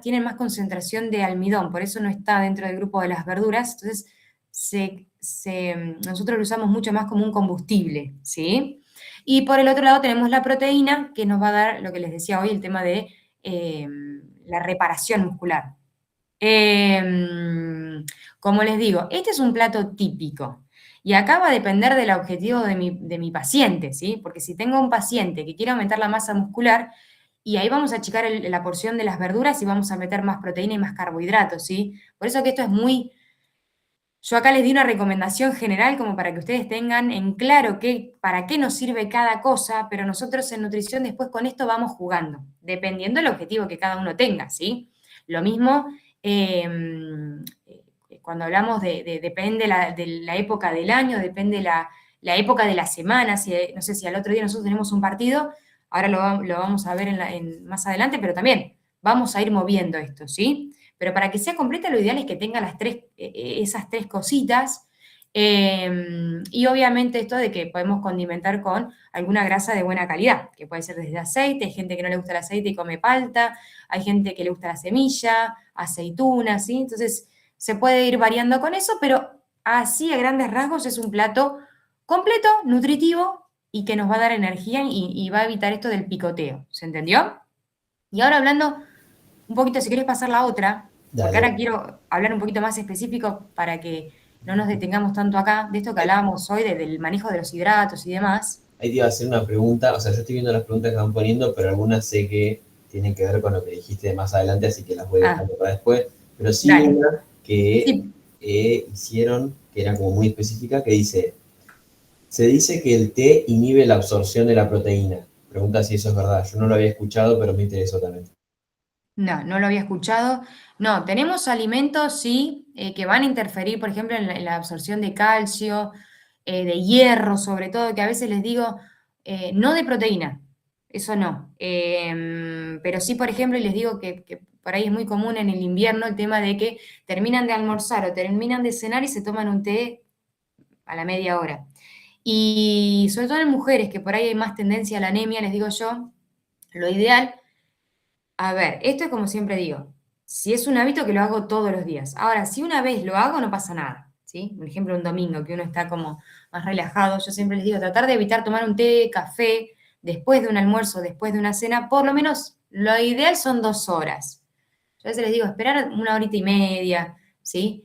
tienen más concentración de almidón, por eso no está dentro del grupo de las verduras. Entonces, nosotros lo usamos mucho más como un combustible, ¿sí? Y por el otro lado tenemos la proteína, que nos va a dar lo que les decía hoy, el tema de la reparación muscular. Como les digo, este es un plato típico. Y acá va a depender del objetivo de mi paciente, ¿sí? Porque si tengo un paciente que quiere aumentar la masa muscular, y ahí vamos a achicar la porción de las verduras y vamos a meter más proteína y más carbohidratos, ¿sí? Por eso que esto es yo acá les di una recomendación general como para que ustedes tengan en claro para qué nos sirve cada cosa, pero nosotros en nutrición después con esto vamos jugando, dependiendo del objetivo que cada uno tenga, ¿sí? Lo mismo cuando hablamos depende de la época del año, depende la época de la semana, no sé si al otro día nosotros tenemos un partido. Ahora lo vamos a ver más adelante, pero también vamos a ir moviendo esto, ¿sí? Pero para que sea completa, lo ideal es que tenga esas tres cositas, Y obviamente esto de que podemos condimentar con alguna grasa de buena calidad, que puede ser desde aceite, hay gente que no le gusta el aceite y come palta, hay gente que le gusta la semilla, aceituna, ¿sí? Entonces se puede ir variando con eso, pero así a grandes rasgos es un plato completo, nutritivo y que nos va a dar energía y va a evitar esto del picoteo, ¿se entendió? Y ahora hablando un poquito, si querés pasar la otra, porque ahora Dale. quiero hablar un poquito más específico para que no nos detengamos tanto acá, de esto que hablábamos hoy, del manejo de los hidratos y demás. Ahí te iba a hacer una pregunta, o sea, yo estoy viendo las preguntas que van poniendo, pero algunas sé que tienen que ver con lo que dijiste de más adelante, así que las voy Ah, dejando para después. Pero sí dale. una que Sí, hicieron, que era como muy específica, que dice, se dice que el té inhibe la absorción de la proteína. Pregunta si eso es verdad. Yo no lo había escuchado, pero me interesó también. no, no lo había escuchado. No, tenemos alimentos, sí, que van a interferir, por ejemplo, en la absorción de calcio, de hierro, sobre todo, que a veces les digo, no de proteína, eso no. Pero sí, por ejemplo, y les digo que por ahí es muy común en el invierno el tema de que terminan de almorzar o terminan de cenar y se toman un té a la media hora. Y sobre todo en mujeres, que por ahí hay más tendencia a la anemia, les digo yo, lo ideal. A ver, esto es como siempre digo, si es un hábito que lo hago todos los días. Ahora, si una vez lo hago, no pasa nada, ¿sí? Por ejemplo, un domingo, que uno está como más relajado, yo siempre les digo, tratar de evitar tomar un té, café, después de un almuerzo, después de una cena, por lo menos lo ideal son 2 horas. Yo a veces les digo, esperar una horita y media, ¿sí?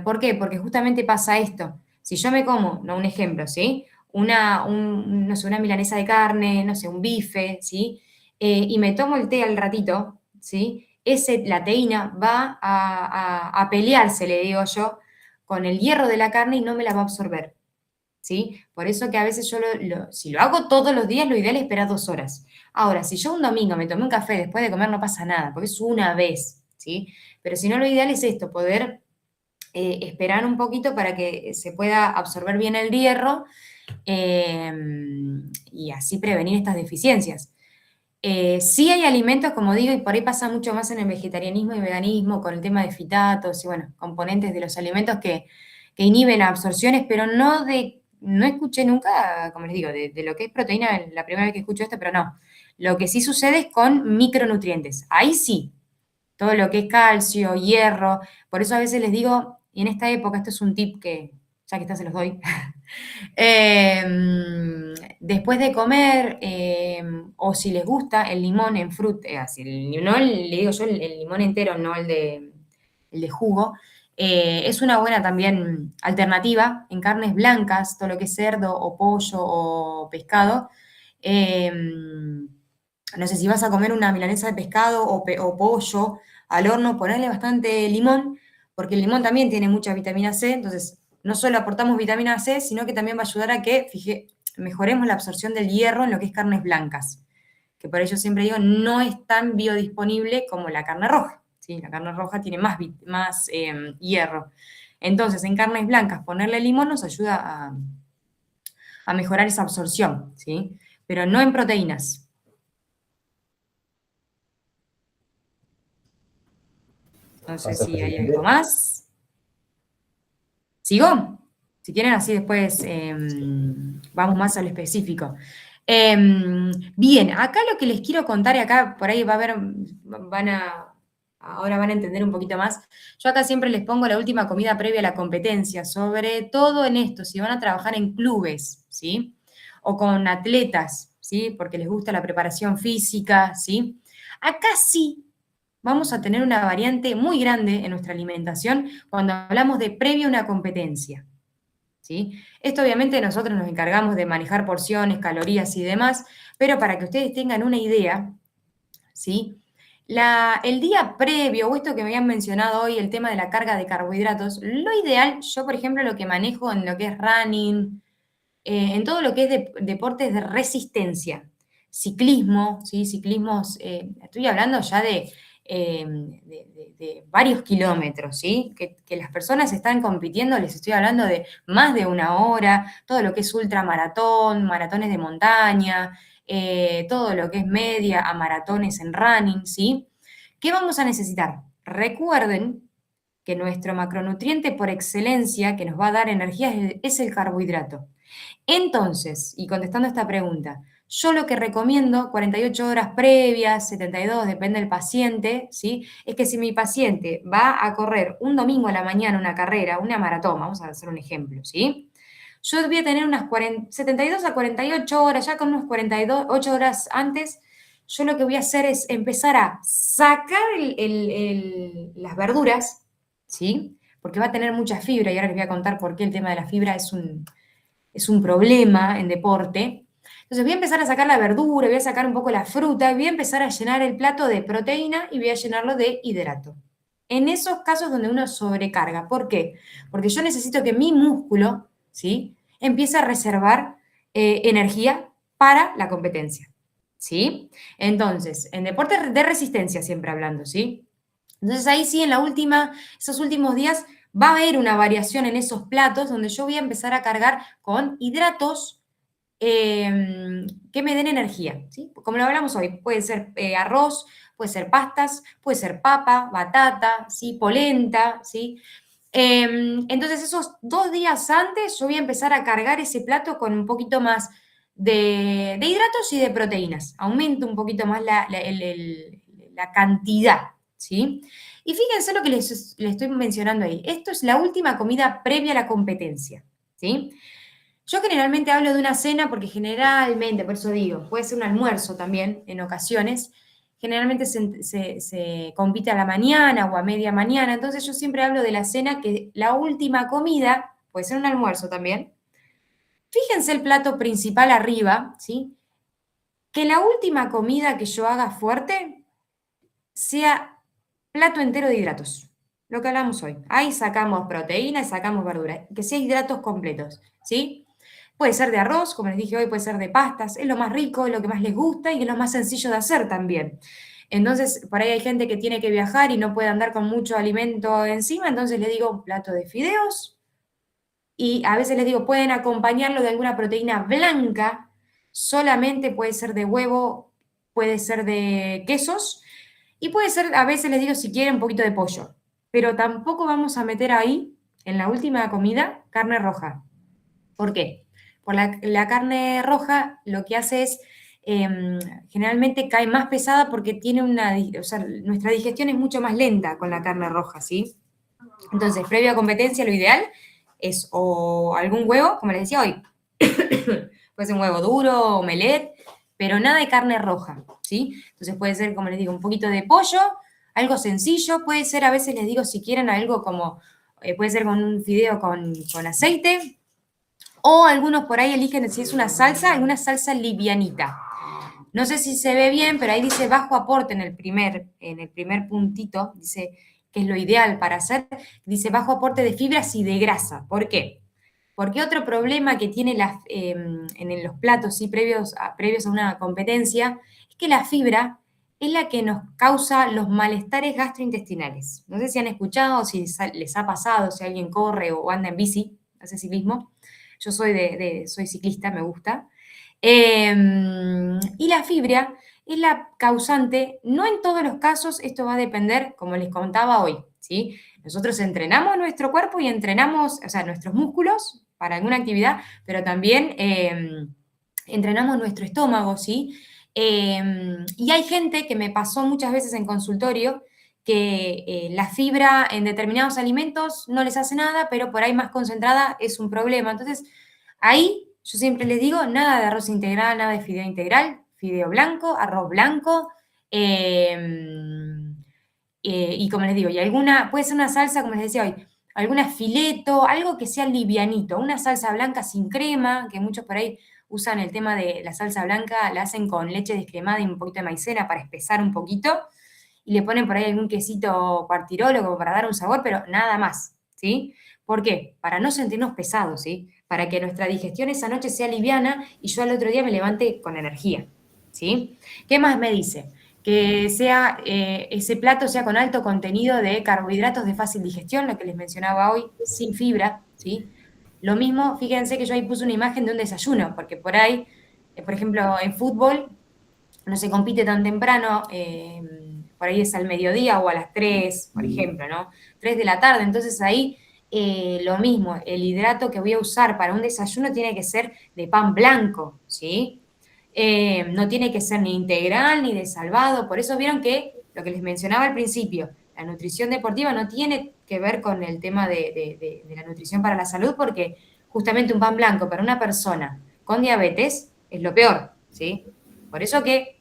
¿Por qué? Porque justamente pasa esto. Si yo me como, no un ejemplo, ¿sí? No sé, una milanesa de carne, no sé, un bife, ¿sí? Y me tomo el té al ratito, ¿sí? La teína va a pelearse, le digo yo, con el hierro de la carne y no me la va a absorber, ¿sí? Por eso que a veces yo si lo hago todos los días, lo ideal es esperar 2 horas. Ahora, si yo un domingo me tomé un café después de comer, no pasa nada, porque es una vez, ¿sí? Pero si no, lo ideal es esto, poder esperar un poquito para que se pueda absorber bien el hierro eh, y así prevenir estas deficiencias. Sí hay alimentos, como digo, y por ahí pasa mucho más en el vegetarianismo y veganismo, con el tema de fitatos y, bueno, componentes de los alimentos que inhiben absorciones, pero no escuché nunca, como les digo, de lo que es proteína, la primera vez que escucho esto, pero no. Lo que sí sucede es con micronutrientes. Ahí sí, todo lo que es calcio, hierro. Por eso a veces les digo, y en esta época, esto es un tip que, ya que está, se los doy. Después de comer, o si les gusta el limón en fruta, así, le digo yo el limón entero, no el de jugo, es una buena también alternativa en carnes blancas, todo lo que es cerdo o pollo o pescado. No sé si vas a comer una milanesa de pescado o pollo al horno, ponerle bastante limón, porque el limón también tiene mucha vitamina C, entonces no solo aportamos vitamina C, sino que también va a ayudar a que, mejoremos la absorción del hierro en lo que es carnes blancas, que por ello siempre digo, no es tan biodisponible como la carne roja, ¿sí? La carne roja tiene más hierro. Entonces, en carnes blancas, ponerle limón nos ayuda a mejorar esa absorción, ¿sí? Pero no en proteínas. No sé Paso si hay algo siguiente. más. ¿Sigo? Si quieren, así después vamos más al específico. Bien, acá lo que les quiero contar, y acá por ahí ahora van a entender un poquito más. Yo acá siempre les pongo la última comida previa a la competencia, sobre todo en esto, si van a trabajar en clubes, ¿sí? O con atletas, ¿sí? Porque les gusta la preparación física, ¿sí? Acá sí vamos a tener una variante muy grande en nuestra alimentación cuando hablamos de previo a una competencia, ¿sí? Esto obviamente nosotros nos encargamos de manejar porciones, calorías y demás, pero para que ustedes tengan una idea, ¿sí? El día previo, o esto que me habían mencionado hoy, el tema de la carga de carbohidratos, lo ideal, yo por ejemplo lo que manejo en lo que es running, en todo lo que es deportes de resistencia, ciclismo, ¿sí? Ciclismos, estoy hablando ya de varios kilómetros, ¿sí? Que las personas están compitiendo, les estoy hablando de más de una hora, todo lo que es ultramaratón, maratones de montaña, todo lo que es media a maratones en running, ¿sí? ¿Qué vamos a necesitar? Recuerden que nuestro macronutriente por excelencia que nos va a dar energía es el carbohidrato. Entonces, y contestando esta pregunta, yo lo que recomiendo, 48 horas previas, 72, depende del paciente, ¿sí? Es que si mi paciente va a correr un domingo a la mañana una carrera, una maratón, vamos a hacer un ejemplo, ¿sí? Yo voy a tener unas 72 a 48 horas, ya con unas 48 horas antes, yo lo que voy a hacer es empezar a sacar las verduras, ¿sí? Porque va a tener mucha fibra, y ahora les voy a contar por qué el tema de la fibra es un problema en deporte. Entonces voy a empezar a sacar la verdura, voy a sacar un poco la fruta, voy a empezar a llenar el plato de proteína y voy a llenarlo de hidrato. En esos casos donde uno sobrecarga. ¿Por qué? Porque yo necesito que mi músculo, ¿sí?, empiece a reservar energía para la competencia, ¿sí? Entonces, en deportes de resistencia siempre hablando, ¿sí? Entonces ahí sí, esos últimos días va a haber una variación en esos platos donde yo voy a empezar a cargar con hidratos que me den energía, ¿sí? Como lo hablamos hoy, puede ser arroz, puede ser pastas, puede ser papa, batata, ¿sí?, polenta, ¿sí? Entonces esos 2 días antes yo voy a empezar a cargar ese plato con un poquito más de hidratos y de proteínas. Aumento un poquito más la cantidad, ¿sí? Y fíjense lo que les estoy mencionando ahí. Esto es la última comida previa a la competencia, ¿sí? Yo generalmente hablo de una cena porque generalmente, por eso digo, puede ser un almuerzo también en ocasiones. Generalmente se compite a la mañana o a media mañana, entonces yo siempre hablo de la cena, que la última comida, puede ser un almuerzo también. Fíjense el plato principal arriba, ¿sí? Que la última comida que yo haga fuerte sea plato entero de hidratos, lo que hablamos hoy. Ahí sacamos proteína y sacamos verdura, que sea hidratos completos, ¿sí? Puede ser de arroz, como les dije hoy, puede ser de pastas, es lo más rico, es lo que más les gusta y es lo más sencillo de hacer también. Entonces, por ahí hay gente que tiene que viajar y no puede andar con mucho alimento encima, entonces le digo un plato de fideos y a veces les digo, pueden acompañarlo de alguna proteína blanca, solamente puede ser de huevo, puede ser de quesos y puede ser, a veces les digo, si quieren, un poquito de pollo. Pero tampoco vamos a meter ahí, en la última comida, carne roja. ¿Por qué? Por la carne roja lo que hace es, generalmente cae más pesada porque tiene o sea, nuestra digestión es mucho más lenta con la carne roja, ¿sí? Entonces, previo a competencia, lo ideal es o algún huevo, como les decía hoy, puede ser un huevo duro, omelette, pero nada de carne roja, ¿sí? Entonces puede ser, como les digo, un poquito de pollo, algo sencillo, puede ser, a veces les digo, si quieren algo como, puede ser con un fideo con aceite, o algunos por ahí eligen, si es una salsa, alguna salsa livianita. No sé si se ve bien, pero ahí dice bajo aporte en el primer puntito, dice que es lo ideal para hacer, dice bajo aporte de fibras y de grasa. ¿Por qué? Porque otro problema que tiene en los platos, ¿sí?, previos a una competencia, es que la fibra es la que nos causa los malestares gastrointestinales. No sé si han escuchado, si les ha pasado, si alguien corre o anda en bici, hace ciclismo. Yo soy ciclista, me gusta. Y la fibra es la causante, no en todos los casos, esto va a depender, como les contaba hoy, ¿sí? Nosotros entrenamos nuestro cuerpo y entrenamos, o sea, nuestros músculos para alguna actividad, pero también entrenamos nuestro estómago, ¿sí? Y hay gente que me pasó muchas veces en consultorio que la fibra en determinados alimentos no les hace nada, pero por ahí más concentrada es un problema. Entonces, ahí yo siempre les digo, nada de arroz integral, nada de fideo integral, fideo blanco, arroz blanco, y como les digo, y puede ser una salsa, como les decía hoy, alguna fileto, algo que sea livianito, una salsa blanca sin crema, que muchos por ahí usan el tema de la salsa blanca, la hacen con leche descremada y un poquito de maicena para espesar un poquito, y le ponen por ahí algún quesito Quartirolo como para dar un sabor, pero nada más, ¿sí? ¿Por qué? Para no sentirnos pesados, ¿sí? Para que nuestra digestión esa noche sea liviana y yo al otro día me levante con energía, ¿sí? ¿Qué más me dice? Que ese plato sea con alto contenido de carbohidratos de fácil digestión, lo que les mencionaba hoy, sin fibra, ¿sí? Lo mismo, fíjense que yo ahí puse una imagen de un desayuno, porque por ahí, por ejemplo, en fútbol no se compite tan temprano, por ahí es al mediodía o a las 3, por ejemplo, ¿no? 3 de la tarde, entonces ahí lo mismo, el hidrato que voy a usar para un desayuno tiene que ser de pan blanco, ¿sí? No tiene que ser ni integral ni de salvado, por eso vieron que lo que les mencionaba al principio, la nutrición deportiva no tiene que ver con el tema de la nutrición para la salud, porque justamente un pan blanco para una persona con diabetes es lo peor, ¿sí? Por eso que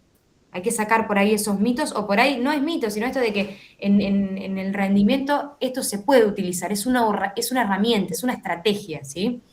hay que sacar por ahí esos mitos, o por ahí no es mito, sino esto de que en el rendimiento esto se puede utilizar, es una herramienta, es una estrategia, ¿sí?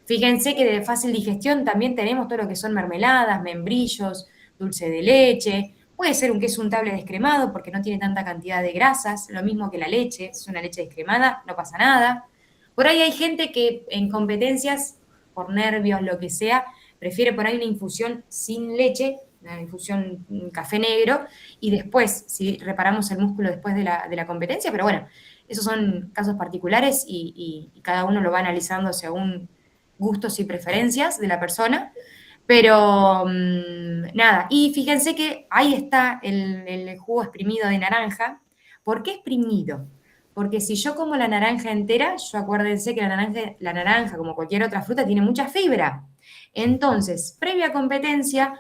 Fíjense que de fácil digestión también tenemos todo lo que son mermeladas, membrillos, dulce de leche, puede ser un queso untable descremado porque no tiene tanta cantidad de grasas, lo mismo que la leche, si es una leche descremada, no pasa nada. Por ahí hay gente que en competencias, por nervios, lo que sea, prefiere por ahí una infusión sin leche, una infusión café negro, y después, si reparamos el músculo después de la competencia, pero bueno, esos son casos particulares y cada uno lo va analizando según gustos y preferencias de la persona, pero nada, y fíjense que ahí está el jugo exprimido de naranja. ¿Por qué exprimido? Porque si yo como la naranja entera, yo acuérdense que la naranja, como cualquier otra fruta, tiene mucha fibra. Entonces, previa competencia,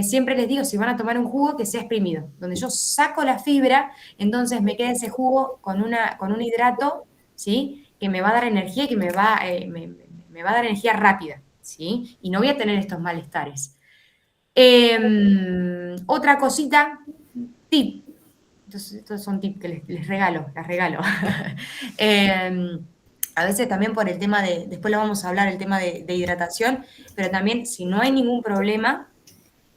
siempre les digo, si van a tomar un jugo, que sea exprimido, donde yo saco la fibra, entonces me queda ese jugo con un hidrato, ¿sí? Que me va a dar energía y que me va a dar energía rápida, ¿sí? Y no voy a tener estos malestares. Otra cosita, tip. Entonces, estos son tips que les regalo, las regalo. A veces también por el tema después lo vamos a hablar, el tema de hidratación, pero también si no hay ningún problema,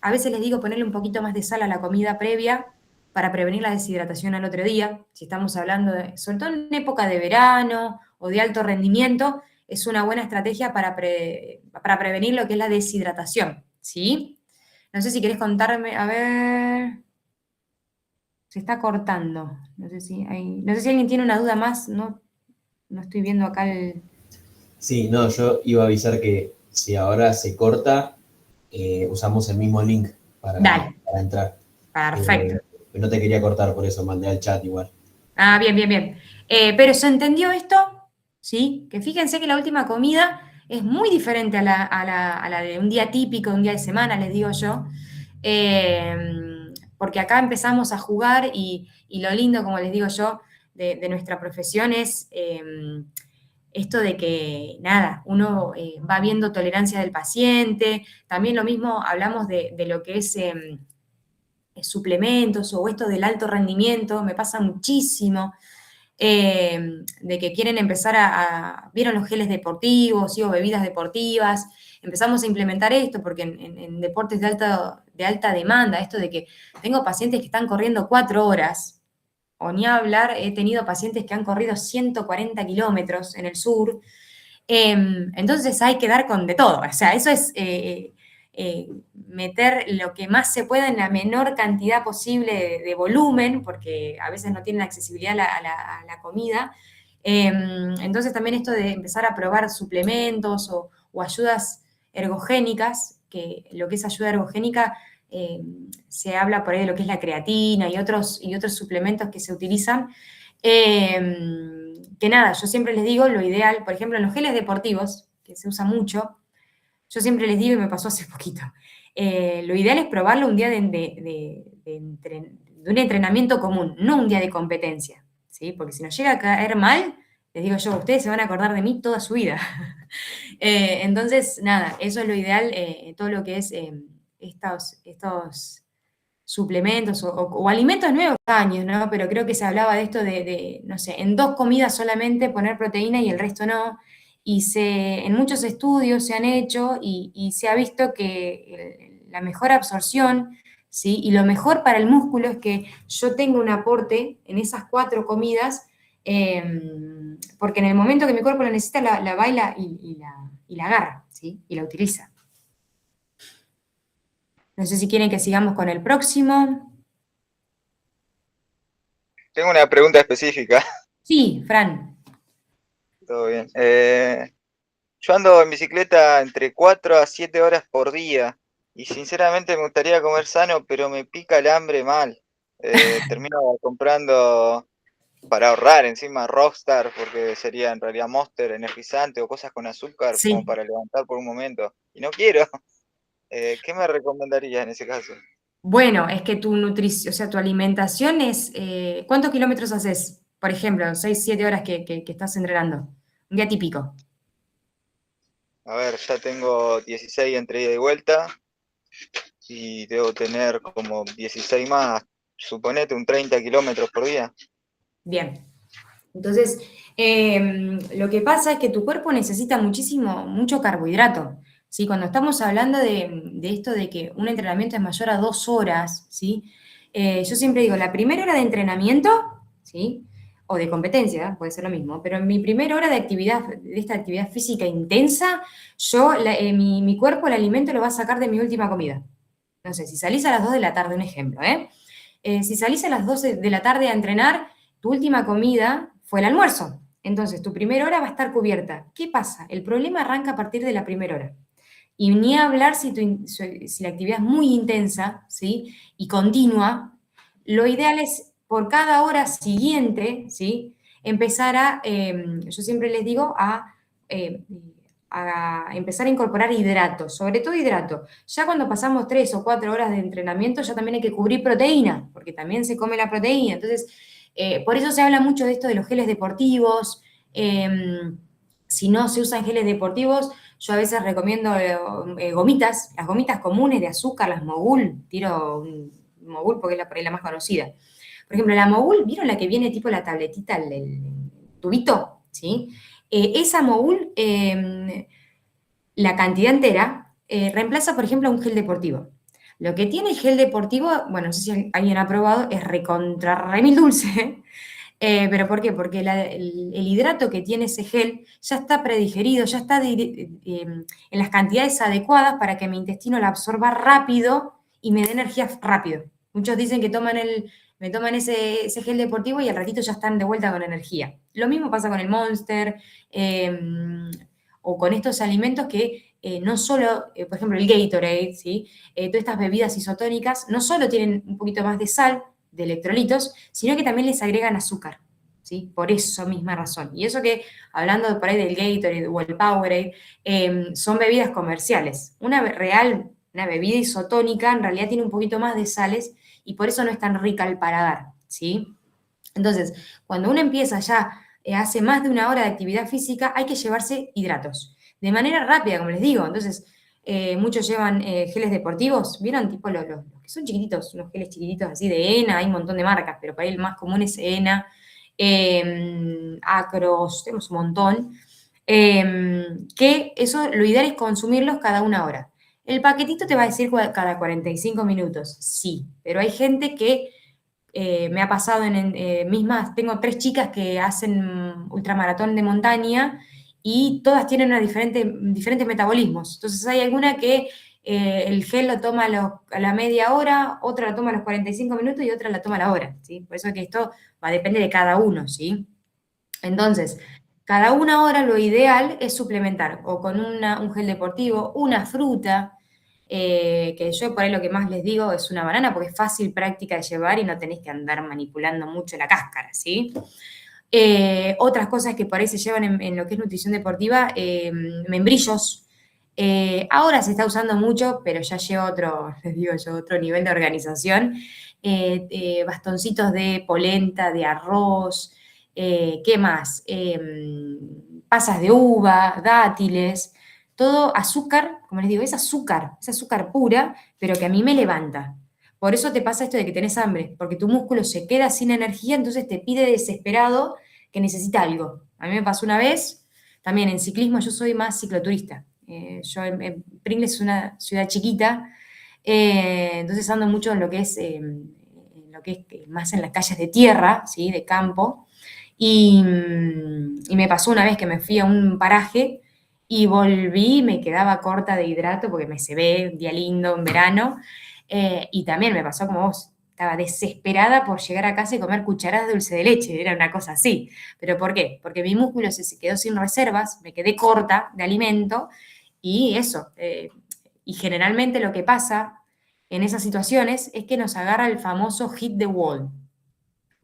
a veces les digo ponerle un poquito más de sal a la comida previa para prevenir la deshidratación al otro día. Si estamos hablando sobre todo en época de verano o de alto rendimiento, es una buena estrategia para prevenir lo que es la deshidratación, ¿sí? No sé si querés contarme, a ver, se está cortando. No sé si alguien tiene una duda más, no estoy viendo acá el... Sí, no, yo iba a avisar que si ahora se corta, usamos el mismo link Dale, para entrar. perfecto. No te quería cortar, por eso mandé al chat igual. Ah, bien, bien, bien. Pero ¿se entendió esto? ¿Sí? Que fíjense que la última comida es muy diferente a la de un día típico, un día de semana, les digo yo. Porque acá empezamos a jugar y lo lindo, como les digo yo, de nuestra profesión es esto de que, nada, uno va viendo tolerancia del paciente. También lo mismo hablamos de lo que es suplementos o esto del alto rendimiento, me pasa muchísimo, de que quieren empezar vieron los geles deportivos, ¿sí? O bebidas deportivas, empezamos a implementar esto porque en deportes de alta demanda, esto de que tengo pacientes que están corriendo 4 horas, o ni hablar, he tenido pacientes que han corrido 140 kilómetros en el sur, entonces hay que dar con de todo, o sea, eso es meter lo que más se pueda en la menor cantidad posible de volumen, porque a veces no tienen accesibilidad a la comida. Entonces también esto de empezar a probar suplementos o ayudas ergogénicas, que lo que es ayuda ergogénica se habla por ahí de lo que es la creatina y otros suplementos que se utilizan. Que nada, yo siempre les digo lo ideal, por ejemplo, en los geles deportivos, que se usa mucho, yo siempre les digo, y me pasó hace poquito, lo ideal es probarlo un día de un entrenamiento común, no un día de competencia, ¿sí? Porque si nos llega a caer mal, les digo yo, ustedes se van a acordar de mí toda su vida. Entonces, nada, eso es lo ideal, todo lo que es estos suplementos o alimentos nuevos años, ¿no? Pero creo que se hablaba de esto no sé, en 2 comidas solamente poner proteína y el resto no. Y en muchos estudios se han hecho y se ha visto que la mejor absorción, ¿sí? Y lo mejor para el músculo es que yo tenga un aporte en esas 4 comidas, porque en el momento que mi cuerpo la necesita, la baila y la agarra, ¿sí? Y la utiliza. No sé si quieren que sigamos con el próximo. Tengo una pregunta específica. Sí, Fran. Todo bien. Yo ando en bicicleta entre 4 a 7 horas por día y sinceramente me gustaría comer sano, pero me pica el hambre mal. termino comprando para ahorrar encima Rockstar, porque sería en realidad Monster, energizante o cosas con azúcar como Sí. para levantar por un momento. Y no quiero. ¿Qué me recomendarías en ese caso? Bueno, es que tu nutrición, o sea, tu alimentación es, ¿cuántos kilómetros haces? Por ejemplo, 6, 7 horas que estás entrenando. Un día típico. A ver, ya tengo 16 entre ida y vuelta y debo tener como 16 más, suponete un 30 kilómetros por día. Bien. Entonces, lo que pasa es que tu cuerpo necesita mucho carbohidrato, ¿sí? Cuando estamos hablando de esto de que un entrenamiento es mayor a 2 horas, ¿sí? Yo siempre digo, la primera hora de entrenamiento, ¿sí? O de competencia, puede ser lo mismo, pero en mi primera hora de actividad, de esta actividad física intensa, mi cuerpo el alimento lo va a sacar de mi última comida. No sé, si salís a las 2 de la tarde, un ejemplo, ¿eh? Si salís a las 12 de la tarde a entrenar, tu última comida fue el almuerzo. Entonces, tu primera hora va a estar cubierta. ¿Qué pasa? El problema arranca a partir de la primera hora. Y ni hablar si la actividad es muy intensa, ¿sí? Y continua, lo ideal es por cada hora siguiente, ¿sí? Empezar yo siempre les digo, eh, a empezar a incorporar hidratos, sobre todo hidrato. Ya cuando pasamos 3 o 4 horas de entrenamiento, ya también hay que cubrir proteína, porque también se come la proteína. Entonces, por eso se habla mucho de esto de los geles deportivos. Si no se usan geles deportivos, yo a veces recomiendo gomitas, las gomitas comunes de azúcar, las Mogul, tiro un Mogul porque es por ahí la más conocida. Por ejemplo, la Mogul, ¿vieron la que viene tipo la tabletita, el tubito? ¿Sí? Esa Mogul, la cantidad entera, reemplaza, por ejemplo, a un gel deportivo. Lo que tiene el gel deportivo, bueno, no sé si alguien ha probado, es recontra remil dulce. ¿Pero por qué? Porque el hidrato que tiene ese gel ya está predigerido, ya está en las cantidades adecuadas para que mi intestino la absorba rápido y me dé energía rápido. Muchos dicen que me toman ese gel deportivo y al ratito ya están de vuelta con energía. Lo mismo pasa con el Monster o con estos alimentos que no solo, por ejemplo, el Gatorade, ¿sí? Todas estas bebidas isotónicas no solo tienen un poquito más de sal, de electrolitos, sino que también les agregan azúcar, ¿sí? Por eso misma razón. Y eso que, hablando por ahí del Gatorade o el Powerade, son bebidas comerciales. Una bebida isotónica en realidad tiene un poquito más de sales y por eso no es tan rica al paladar, ¿sí? Entonces, cuando uno empieza ya, hace más de una hora de actividad física, hay que llevarse hidratos. De manera rápida, como les digo. Entonces, muchos llevan geles deportivos, ¿vieron? Tipo los que son chiquititos, unos geles chiquititos así de ENA, hay un montón de marcas, pero por ahí el más común es ENA, Acros, tenemos un montón. Que eso lo ideal es consumirlos cada una hora. El paquetito te va a decir cada 45 minutos, sí, pero hay gente que me ha pasado mismas, tengo 3 chicas que hacen ultramaratón de montaña y todas tienen diferentes metabolismos. Entonces hay alguna que el gel lo toma a la media hora, otra lo toma a los 45 minutos y otra la toma a la hora, ¿sí? Por eso que esto depende de cada uno, ¿sí? Entonces, cada una hora lo ideal es suplementar o con un gel deportivo, una fruta, que yo por ahí lo que más les digo es una banana porque es fácil, práctica de llevar y no tenés que andar manipulando mucho la cáscara, ¿sí? Otras cosas que por ahí se llevan en lo que es nutrición deportiva, membrillos. Ahora se está usando mucho, pero ya lleva les digo yo, otro nivel de organización. Bastoncitos de polenta, de arroz, ¿qué más? Pasas de uva, dátiles, todo azúcar, como les digo, es azúcar pura, pero que a mí me levanta. Por eso te pasa esto de que tenés hambre, porque tu músculo se queda sin energía, entonces te pide desesperado que necesita algo. A mí me pasó una vez, también en ciclismo, yo soy más cicloturista. Yo en Pringles es una ciudad chiquita, entonces ando mucho en lo que es más en las calles de tierra, ¿sí? De campo. Y me pasó una vez que me fui a un paraje y volví y me quedaba corta de hidrato porque me cebé un día lindo, en verano. Y también me pasó como vos, estaba desesperada por llegar a casa y comer cucharadas de dulce de leche, era una cosa así. ¿Pero por qué? Porque mi músculo se quedó sin reservas, me quedé corta de alimento y eso. Y generalmente lo que pasa en esas situaciones es que nos agarra el famoso hit the wall,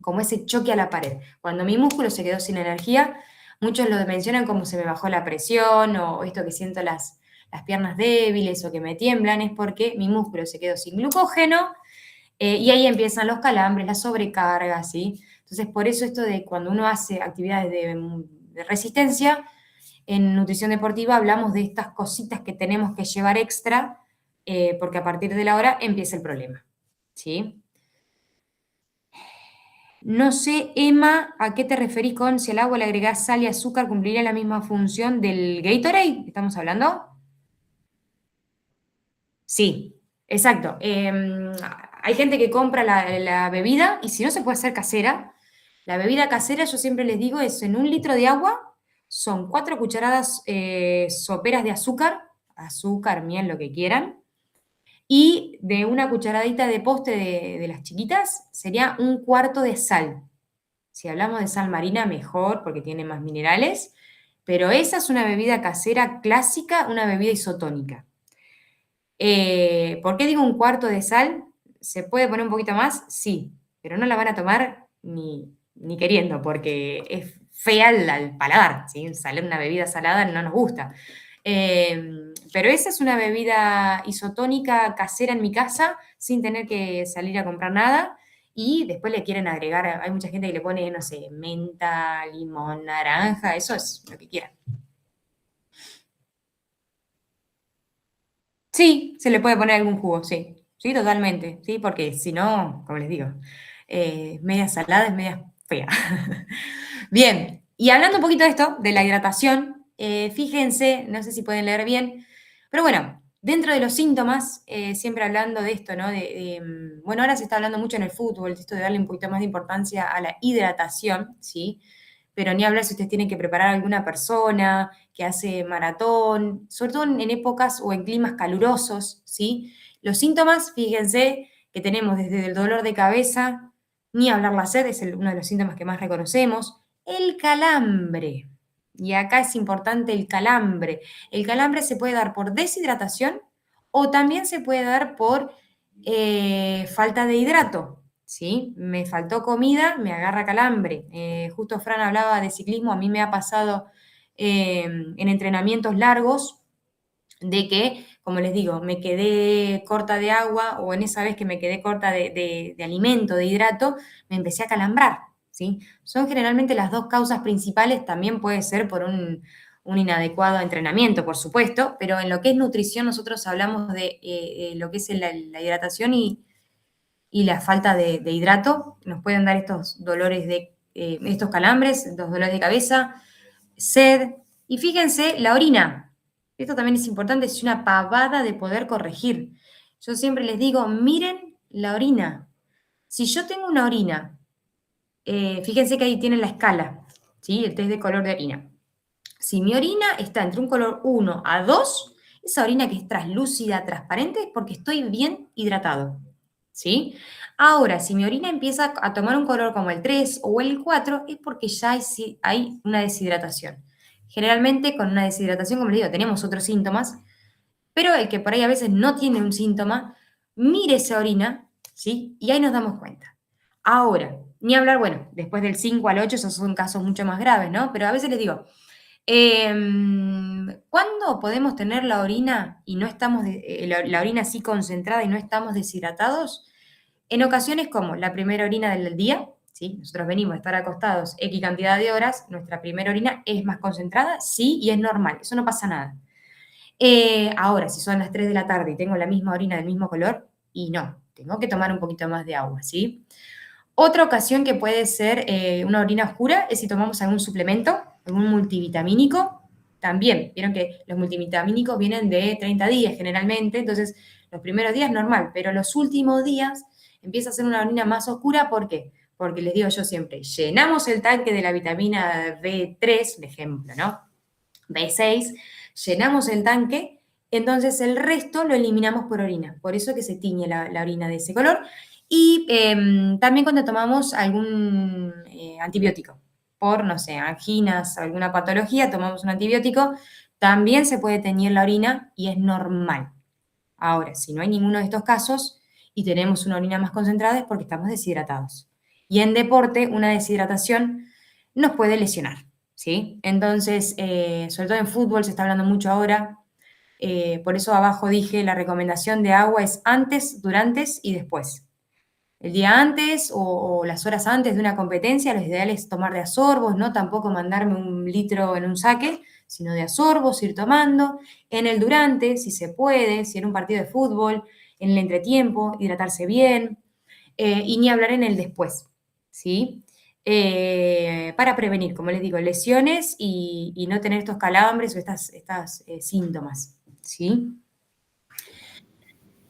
como ese choque a la pared. Cuando mi músculo se quedó sin energía, muchos lo mencionan como se me bajó la presión o esto que siento las piernas débiles o que me tiemblan, es porque mi músculo se quedó sin glucógeno y ahí empiezan los calambres, la sobrecarga, ¿sí? Entonces, por eso esto de cuando uno hace actividades de resistencia, en nutrición deportiva hablamos de estas cositas que tenemos que llevar extra, porque a partir de la hora empieza el problema, ¿sí? No sé, Emma, ¿a qué te referís con si al agua le agregás sal y azúcar cumpliría la misma función del Gatorade? ¿Estamos hablando? Sí, exacto. Hay gente que compra la bebida y si no se puede hacer casera, la bebida casera yo siempre les digo es en 1 litro de agua, son 4 cucharadas soperas de azúcar, miel, lo que quieran, y de una cucharadita de poste de las chiquitas sería 1/4 de sal. Si hablamos de sal marina, mejor porque tiene más minerales, pero esa es una bebida casera clásica, una bebida isotónica. ¿Por qué digo 1/4 de sal? ¿Se puede poner un poquito más? Sí, pero no la van a tomar ni queriendo, porque es fea al paladar, ¿sí? Una bebida salada no nos gusta. Pero esa es una bebida isotónica casera en mi casa, sin tener que salir a comprar nada, y después le quieren agregar, hay mucha gente que le pone, no sé, menta, limón, naranja, eso es lo que quieran. Sí, se le puede poner algún jugo, sí. Sí, totalmente, sí, porque si no, como les digo, media salada es media fea. Bien, y hablando un poquito de esto, de la hidratación, fíjense, no sé si pueden leer bien, pero bueno, dentro de los síntomas, siempre hablando de esto, ¿no? Bueno, ahora se está hablando mucho en el fútbol, de esto de darle un poquito más de importancia a la hidratación, ¿sí? Pero ni hablar si ustedes tienen que preparar a alguna persona que hace maratón, sobre todo en épocas o en climas calurosos, ¿sí? Los síntomas, fíjense que tenemos desde el dolor de cabeza, ni hablar la sed, es uno de los síntomas que más reconocemos, el calambre. Y acá es importante el calambre. El calambre se puede dar por deshidratación o también se puede dar por falta de hidrato, ¿sí? Me faltó comida, me agarra calambre. Justo Fran hablaba de ciclismo, a mí me ha pasado en entrenamientos largos de que, como les digo, me quedé corta de agua o en esa vez que me quedé corta de alimento, de hidrato, me empecé a calambrar, ¿sí? Son generalmente las dos causas principales, también puede ser por un inadecuado entrenamiento, por supuesto, pero en lo que es nutrición nosotros hablamos de lo que es la hidratación y la falta de hidrato, nos pueden dar estos dolores estos calambres, estos dolores de cabeza, sed, y fíjense, la orina. Esto también es importante, es una pavada de poder corregir. Yo siempre les digo, miren la orina. Si yo tengo una orina, fíjense que ahí tienen la escala, ¿sí? El test de color de orina. Si mi orina está entre un color 1 a 2, esa orina que es translúcida, transparente, es porque estoy bien hidratado, ¿sí? Ahora, si mi orina empieza a tomar un color como el 3 o el 4, es porque ya hay una deshidratación. Generalmente con una deshidratación, como les digo, tenemos otros síntomas, pero el que por ahí a veces no tiene un síntoma, mire esa orina, ¿sí? Y ahí nos damos cuenta. Ahora, ni hablar, bueno, después del 5 al 8, esos son casos mucho más graves, ¿no? Pero a veces les digo, ¿cuándo podemos tener la orina y no estamos, la orina así concentrada y no estamos deshidratados? En ocasiones como la primera orina del día, ¿sí? Nosotros venimos a estar acostados X cantidad de horas, nuestra primera orina es más concentrada, sí, y es normal, eso no pasa nada. Ahora, si son las 3 de la tarde y tengo la misma orina del mismo color, y no, tengo que tomar un poquito más de agua, ¿sí? Otra ocasión que puede ser una orina oscura es si tomamos algún suplemento, algún multivitamínico. También, vieron que los multivitamínicos vienen de 30 días generalmente, entonces los primeros días normal, pero los últimos días empieza a ser una orina más oscura. ¿Por qué? Porque les digo yo siempre, llenamos el tanque de la vitamina B3, de ejemplo, ¿no? B6, llenamos el tanque, entonces el resto lo eliminamos por orina. Por eso que se tiñe la orina de ese color. Y también cuando tomamos algún antibiótico, por, no sé, anginas, alguna patología, tomamos un antibiótico, también se puede teñir la orina y es normal. Ahora, si no hay ninguno de estos casos y tenemos una orina más concentrada es porque estamos deshidratados. Y en deporte, una deshidratación nos puede lesionar, ¿sí? Entonces, sobre todo en fútbol se está hablando mucho ahora, por eso abajo dije la recomendación de agua es antes, durante y después. El día antes o las horas antes de una competencia, lo ideal es tomar de a sorbos, no tampoco mandarme 1 litro en un saque, sino de a sorbos, ir tomando. En el durante, si se puede, si en un partido de fútbol, en el entretiempo, hidratarse bien, y ni hablar en el después, ¿sí? Para prevenir, como les digo, lesiones y no tener estos calambres o estas síntomas, ¿sí?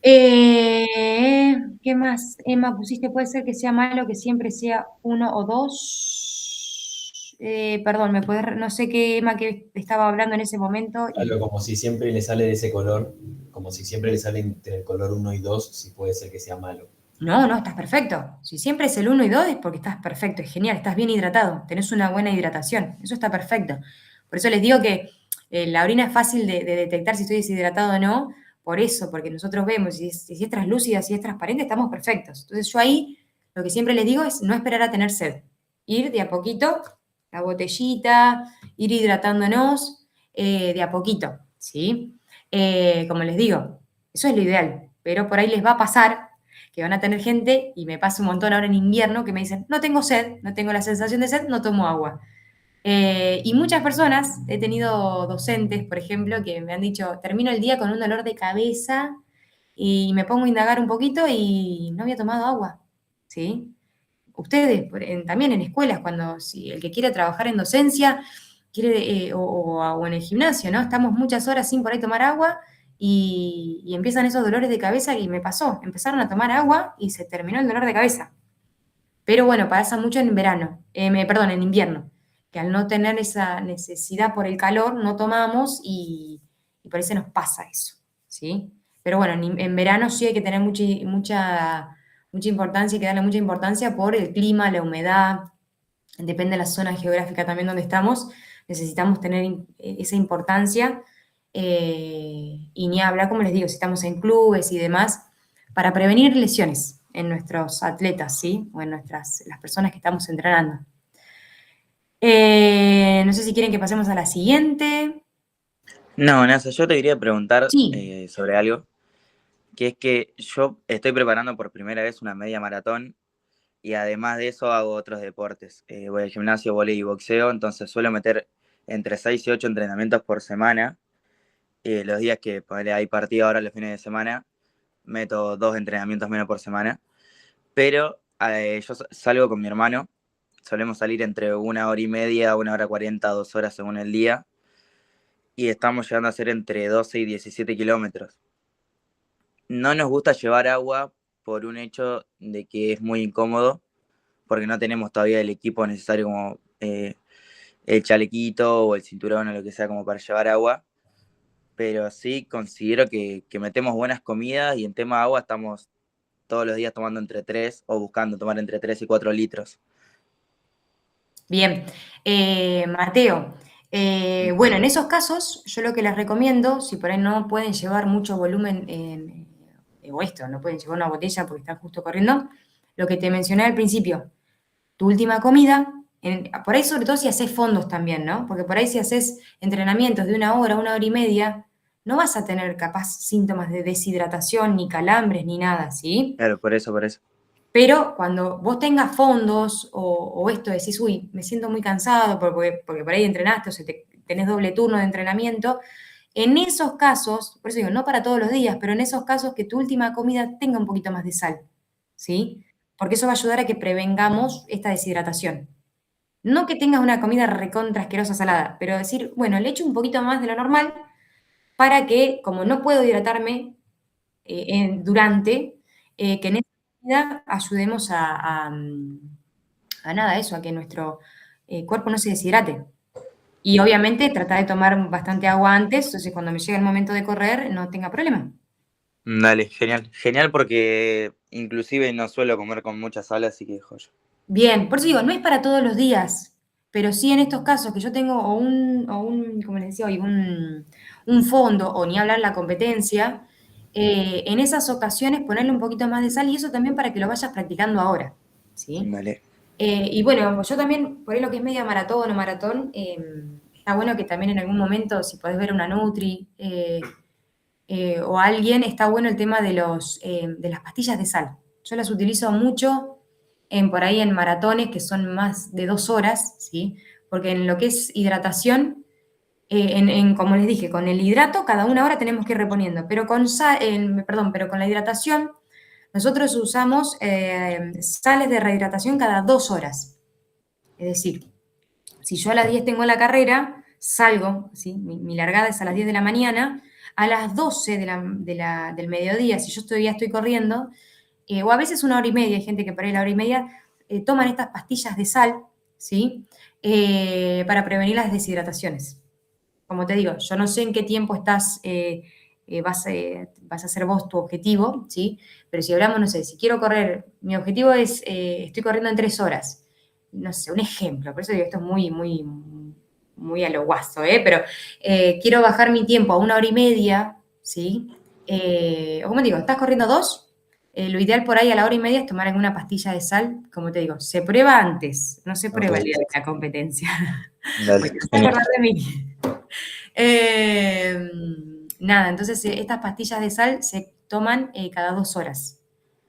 ¿Qué más? Emma, pusiste, puede ser que sea malo que siempre sea 1 o 2. Perdón, no sé qué Emma que estaba hablando en ese momento. Algo como si siempre le sale de ese color, como si siempre le sale entre el color 1 y 2, si puede ser que sea malo. No, estás perfecto. Si siempre es el 1 y 2 es porque estás perfecto, es genial, estás bien hidratado, tenés una buena hidratación, eso está perfecto. Por eso les digo que la orina es fácil de detectar si estoy deshidratado o no, por eso, porque nosotros vemos, si es translúcida, si es transparente, estamos perfectos. Entonces yo ahí lo que siempre les digo es no esperar a tener sed, ir de a poquito, la botellita, ir hidratándonos de a poquito, ¿sí? Como les digo, eso es lo ideal, pero por ahí les va a pasar que van a tener gente, y me pasa un montón ahora en invierno, que me dicen, no tengo sed, no tengo la sensación de sed, no tomo agua. Y muchas personas, he tenido docentes, por ejemplo, que me han dicho, termino el día con un dolor de cabeza y me pongo a indagar un poquito y no había tomado agua, ¿sí? Ustedes, también en escuelas, cuando si el que quiere trabajar en docencia, quiere, o en el gimnasio, ¿no? Estamos muchas horas sin por ahí tomar agua y empiezan esos dolores de cabeza y me pasó, empezaron a tomar agua y se terminó el dolor de cabeza. Pero bueno, pasa mucho en verano, perdón, en invierno, que al no tener esa necesidad por el calor, no tomamos y por eso nos pasa eso, ¿sí? Pero bueno, en verano sí hay que tener mucha importancia, hay que darle mucha importancia por el clima, la humedad, depende de la zona geográfica también donde estamos, necesitamos tener esa importancia, y ni hablar, como les digo, si estamos en clubes y demás, para prevenir lesiones en nuestros atletas, ¿sí? O en las personas que estamos entrenando. No sé si quieren que pasemos a la siguiente. No, Nasa, yo te quería preguntar Sí. sobre algo, que es que yo estoy preparando por primera vez una media maratón y además de eso hago otros deportes. Voy al gimnasio, vóley y boxeo, entonces suelo meter entre 6 y 8 entrenamientos por semana. Los días que hay partido ahora los fines de semana, meto 2 entrenamientos menos por semana. Pero yo salgo con mi hermano, solemos salir entre 1 hora y media, 1 hora 40, 2 horas según el día. Y estamos llegando a hacer entre 12 y 17 kilómetros. No nos gusta llevar agua por un hecho de que es muy incómodo, porque no tenemos todavía el equipo necesario como el chalequito o el cinturón o lo que sea como para llevar agua. Pero sí considero que metemos buenas comidas y en tema agua estamos todos los días tomando entre 3 o buscando tomar entre 3 y 4 litros. Bien. Mateo, bueno, en esos casos, yo lo que les recomiendo, si por ahí no pueden llevar mucho volumen, o esto, no pueden llevar una botella porque están justo corriendo, lo que te mencioné al principio, tu última comida, por ahí sobre todo si haces fondos también, ¿no? Porque por ahí si haces entrenamientos de 1 hora, 1 hora y media, no vas a tener capaz síntomas de deshidratación, ni calambres, ni nada, ¿sí? Claro, por eso. Pero cuando vos tengas fondos o esto decís, uy, me siento muy cansado porque por ahí entrenaste o tenés doble turno de entrenamiento, en esos casos, por eso digo, no para todos los días, pero en esos casos que tu última comida tenga un poquito más de sal, ¿sí? Porque eso va a ayudar a que prevengamos esta deshidratación. No que tengas una comida recontra asquerosa salada, pero decir, bueno, le echo un poquito más de lo normal para que, como no puedo hidratarme durante, que en esa comida ayudemos a nada, eso, a que nuestro cuerpo no se deshidrate. Y obviamente tratar de tomar bastante agua antes, entonces cuando me llegue el momento de correr no tenga problema. Dale, genial. Genial porque inclusive no suelo comer con mucha sal, así que joya. Bien, por eso digo, no es para todos los días, pero sí en estos casos que yo tengo como les decía hoy, un fondo, o ni hablar la competencia, en esas ocasiones ponerle un poquito más de sal y eso también para que lo vayas practicando ahora, ¿sí? Vale. Y bueno, yo también, por ahí lo que es media maratón o maratón, está bueno que también en algún momento, si podés ver una Nutri o alguien, está bueno el tema de las pastillas de sal. Yo las utilizo mucho por ahí en maratones que son más de 2 horas, ¿sí? Porque en lo que es hidratación, como les dije, con el hidrato cada 1 hora tenemos que ir reponiendo, pero con la hidratación nosotros usamos sales de rehidratación cada 2 horas. Es decir, si yo a las 10 tengo la carrera, salgo, ¿sí? Mi largada es a las 10 de la mañana, a las 12 del mediodía, si yo todavía estoy corriendo, o a veces 1 hora y media, hay gente que por ahí la hora y media, toman estas pastillas de sal, ¿sí? Para prevenir las deshidrataciones. Como te digo, yo no sé en qué tiempo vas a hacer vos tu objetivo, ¿sí? Pero si hablamos, no sé, si quiero correr, mi objetivo es, estoy corriendo en 3 horas. No sé, un ejemplo, por eso digo, esto es muy a lo guaso, pero quiero bajar mi tiempo a 1 hora y media, ¿sí? O como te digo, estás corriendo 2, lo ideal por ahí a la hora y media es tomar alguna pastilla de sal, como te digo, se prueba antes, no se prueba el día de la competencia. Dale, Porque te acordás de mí. Nada, entonces estas pastillas de sal se toman cada 2 horas.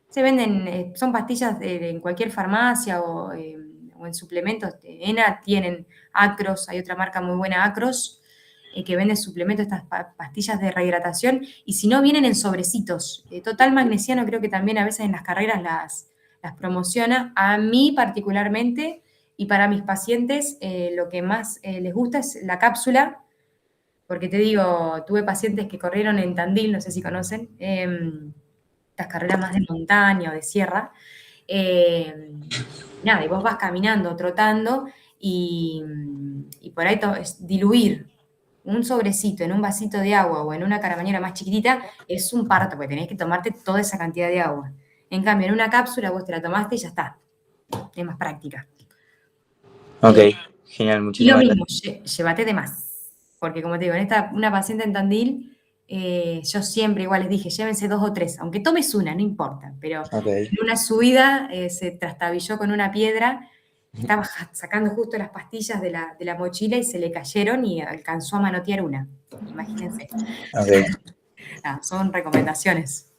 Se venden, son pastillas en cualquier farmacia o en suplementos. ENA tienen Acros, hay otra marca muy buena, Acros, que vende suplementos, estas pastillas de rehidratación, y si no, vienen en sobrecitos. Total Magnesiano creo que también a veces en las carreras las promociona. A mí particularmente, y para mis pacientes, lo que más les gusta es la cápsula, porque te digo, tuve pacientes que corrieron en Tandil, no sé si conocen, estas carreras más de montaña o de sierra, nada, y vos vas caminando, trotando, y por ahí diluir un sobrecito en un vasito de agua o en una carabañera más chiquitita es un parto, porque tenés que tomarte toda esa cantidad de agua. En cambio, en una cápsula vos te la tomaste y ya está, es más práctica. Ok, genial, Y lo muchísimas mismo, gracias. llévate de más. Porque como te digo, una paciente en Tandil, yo siempre igual les dije, llévense 2 o 3, aunque tomes una, no importa. Pero Ok, en una subida se trastabilló con una piedra, estaba sacando justo las pastillas de la mochila y se le cayeron y alcanzó a manotear una. Imagínense. ok. Son recomendaciones.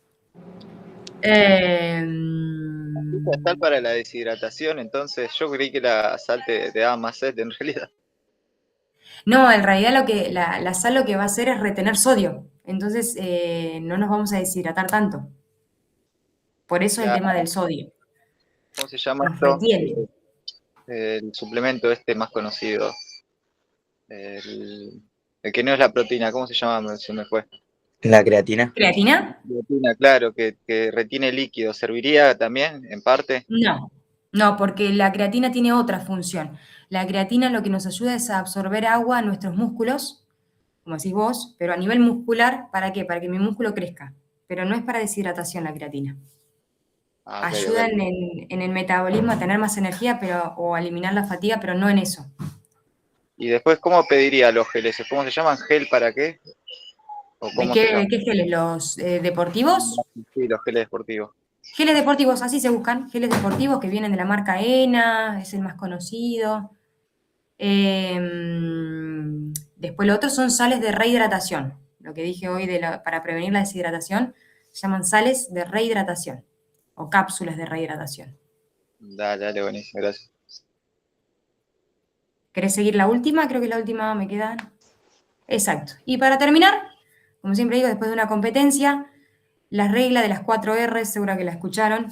La sal para la deshidratación, entonces yo creí que la sal te daba más sed en realidad. No, en realidad la sal lo que va a hacer es retener sodio. Entonces no nos vamos a deshidratar tanto. Por eso el tema del sodio. ¿Cómo se llama Nos esto? retiene. El suplemento este más conocido. El que no es la proteína, ¿cómo se llama? Se me fue. ¿La creatina? ¿Creatina? Proteína, claro, que retiene líquido. ¿Serviría también, en parte? No, porque la creatina tiene otra función. La creatina lo que nos ayuda es a absorber agua a nuestros músculos, como decís vos, pero a nivel muscular, ¿para qué? Para que mi músculo crezca. Pero no es para deshidratación la creatina. Ah, ok, Ayuda ok. en el metabolismo a tener más energía o a eliminar la fatiga, pero no en eso. Y después, ¿cómo pediría los geles? ¿Cómo se llaman? ¿Gel para qué? ¿O ¿De cómo se llaman? qué geles? ¿Los deportivos? Sí, los geles deportivos. Geles deportivos, así se buscan, geles deportivos que vienen de la marca ENA, es el más conocido. Después lo otro son sales de rehidratación. Lo que dije hoy para prevenir la deshidratación, se llaman sales de rehidratación o cápsulas de rehidratación. Dale, dale, buenísimo, gracias. ¿Querés seguir la última? Creo que la última me queda. Exacto. Y para terminar, como siempre digo, después de una competencia, la regla de las 4 R, seguro que la escucharon: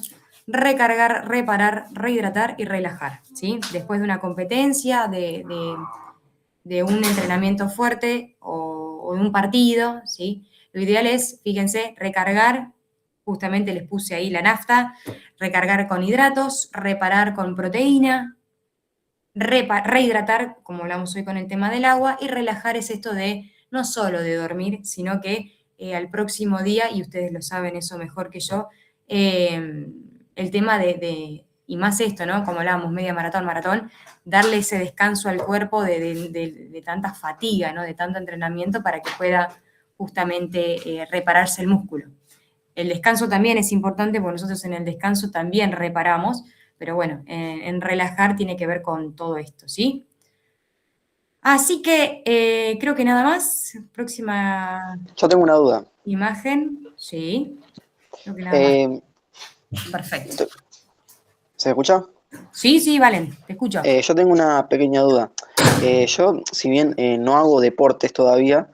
recargar, reparar, rehidratar y relajar, ¿sí? Después de una competencia, de un entrenamiento fuerte o de un partido, ¿sí? Lo ideal es, fíjense, recargar, justamente les puse ahí la nafta, recargar con hidratos, reparar con proteína, rehidratar, como hablamos hoy con el tema del agua, y relajar es esto de no solo de dormir, sino que al próximo día, y ustedes lo saben eso mejor que yo, el tema y más esto, ¿no? Como hablábamos, media maratón, darle ese descanso al cuerpo de tanta fatiga, ¿no? De tanto entrenamiento para que pueda justamente repararse el músculo. El descanso también es importante, porque nosotros en el descanso también reparamos, pero bueno, en relajar tiene que ver con todo esto, ¿sí? Así que creo que nada más. Próxima Yo tengo una duda. imagen. Sí, creo que nada más. Eh, Perfecto. ¿Se escucha? Sí, sí, Valen, te escucho. Yo tengo una pequeña duda. Yo, si bien no hago deportes todavía,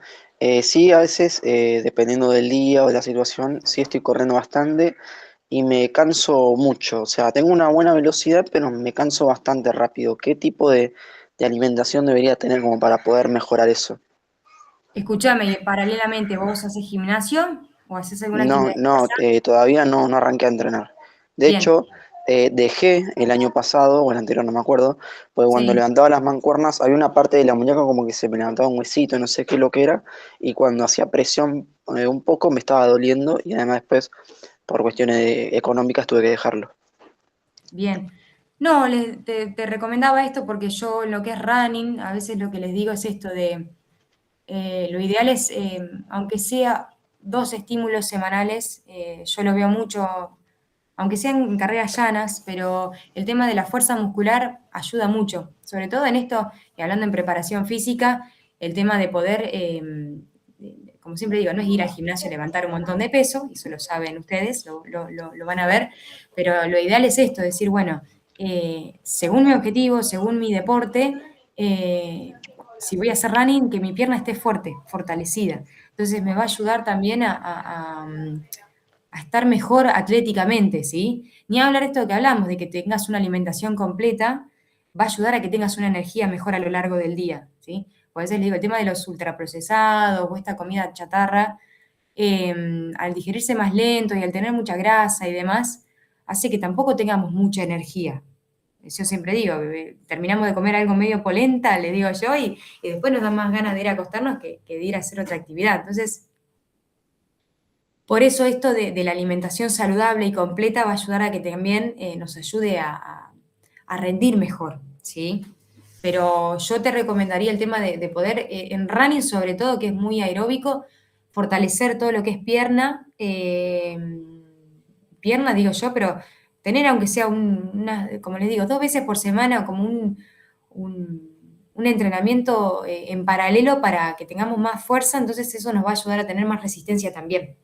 sí a veces, dependiendo del día o de la situación, sí estoy corriendo bastante y me canso mucho. O sea, tengo una buena velocidad, pero me canso bastante rápido. ¿Qué tipo de alimentación debería tener como para poder mejorar eso? Escúchame, y paralelamente, ¿vos haces gimnasio o haces alguna No, actividad de no, fuerza? todavía no arranqué a entrenar. De Bien, hecho, dejé el año pasado, o el anterior, no me acuerdo, porque cuando sí. levantaba las mancuernas había una parte de la muñeca como que se me levantaba un huesito, no sé qué lo que era, y cuando hacía presión un poco me estaba doliendo y además después, por cuestiones económicas, tuve que dejarlo. Bien. No, te recomendaba esto porque yo en lo que es running, a veces lo que les digo es esto de, lo ideal es, aunque sea 2 estímulos semanales, yo lo veo mucho, aunque sean carreras llanas, pero el tema de la fuerza muscular ayuda mucho, sobre todo en esto, y hablando en preparación física, el tema de poder, como siempre digo, no es ir al gimnasio a levantar un montón de peso, eso lo saben ustedes, lo van a ver, pero lo ideal es esto, decir, bueno, según mi objetivo, según mi deporte, si voy a hacer running, que mi pierna esté fuerte, fortalecida. Entonces me va a ayudar también a estar mejor atléticamente, ¿sí? Ni hablar esto que hablamos, de que tengas una alimentación completa, va a ayudar a que tengas una energía mejor a lo largo del día, ¿sí? Por eso les digo, el tema de los ultraprocesados o esta comida chatarra, al digerirse más lento y al tener mucha grasa y demás, hace que tampoco tengamos mucha energía. Yo siempre digo, terminamos de comer algo medio polenta, le digo yo, y después nos dan más ganas de ir a acostarnos que de ir a hacer otra actividad. Entonces, por eso esto de la alimentación saludable y completa va a ayudar a que también nos ayude a rendir mejor, ¿sí? Pero yo te recomendaría el tema de poder, en running sobre todo, que es muy aeróbico, fortalecer todo lo que es pierna, pierna digo yo, pero tener aunque sea como les digo, 2 veces por semana como un- un entrenamiento en paralelo para que tengamos más fuerza, entonces eso nos va a ayudar a tener más resistencia también.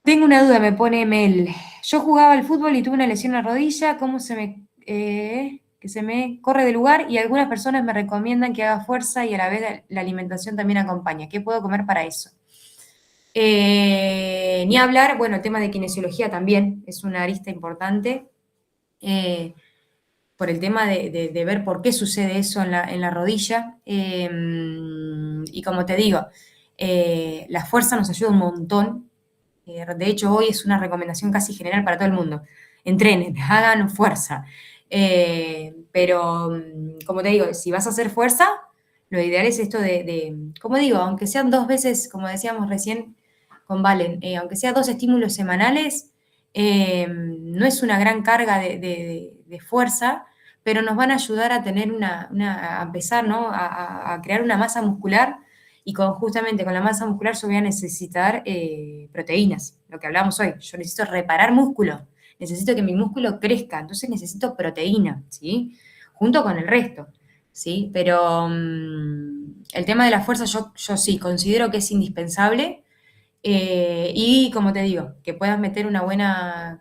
Tengo una duda, me pone Mel. Yo jugaba al fútbol y tuve una lesión en la rodilla, ¿cómo que se me corre de lugar? Y algunas personas me recomiendan que haga fuerza y a la vez la alimentación también acompaña. ¿Qué puedo comer para eso? Ni hablar, bueno, el tema de kinesiología también es una arista importante, por el tema de ver por qué sucede eso en la rodilla. Y como te digo, la fuerza nos ayuda un montón. De hecho, hoy es una recomendación casi general para todo el mundo. Entrenen, hagan fuerza. Pero, como te digo, si vas a hacer fuerza, lo ideal es esto como digo, aunque sean 2 veces, como decíamos recién con Valen, aunque sea 2 estímulos semanales, no es una gran carga de fuerza, pero nos van a ayudar a tener a empezar, ¿no? A crear una masa muscular y justamente con la masa muscular yo voy a necesitar proteínas, lo que hablamos hoy. Yo necesito reparar músculo, necesito que mi músculo crezca, entonces necesito proteína, ¿sí? Junto con el resto, ¿sí? Pero el tema de la fuerza yo sí considero que es indispensable, y como te digo, que puedas meter una buena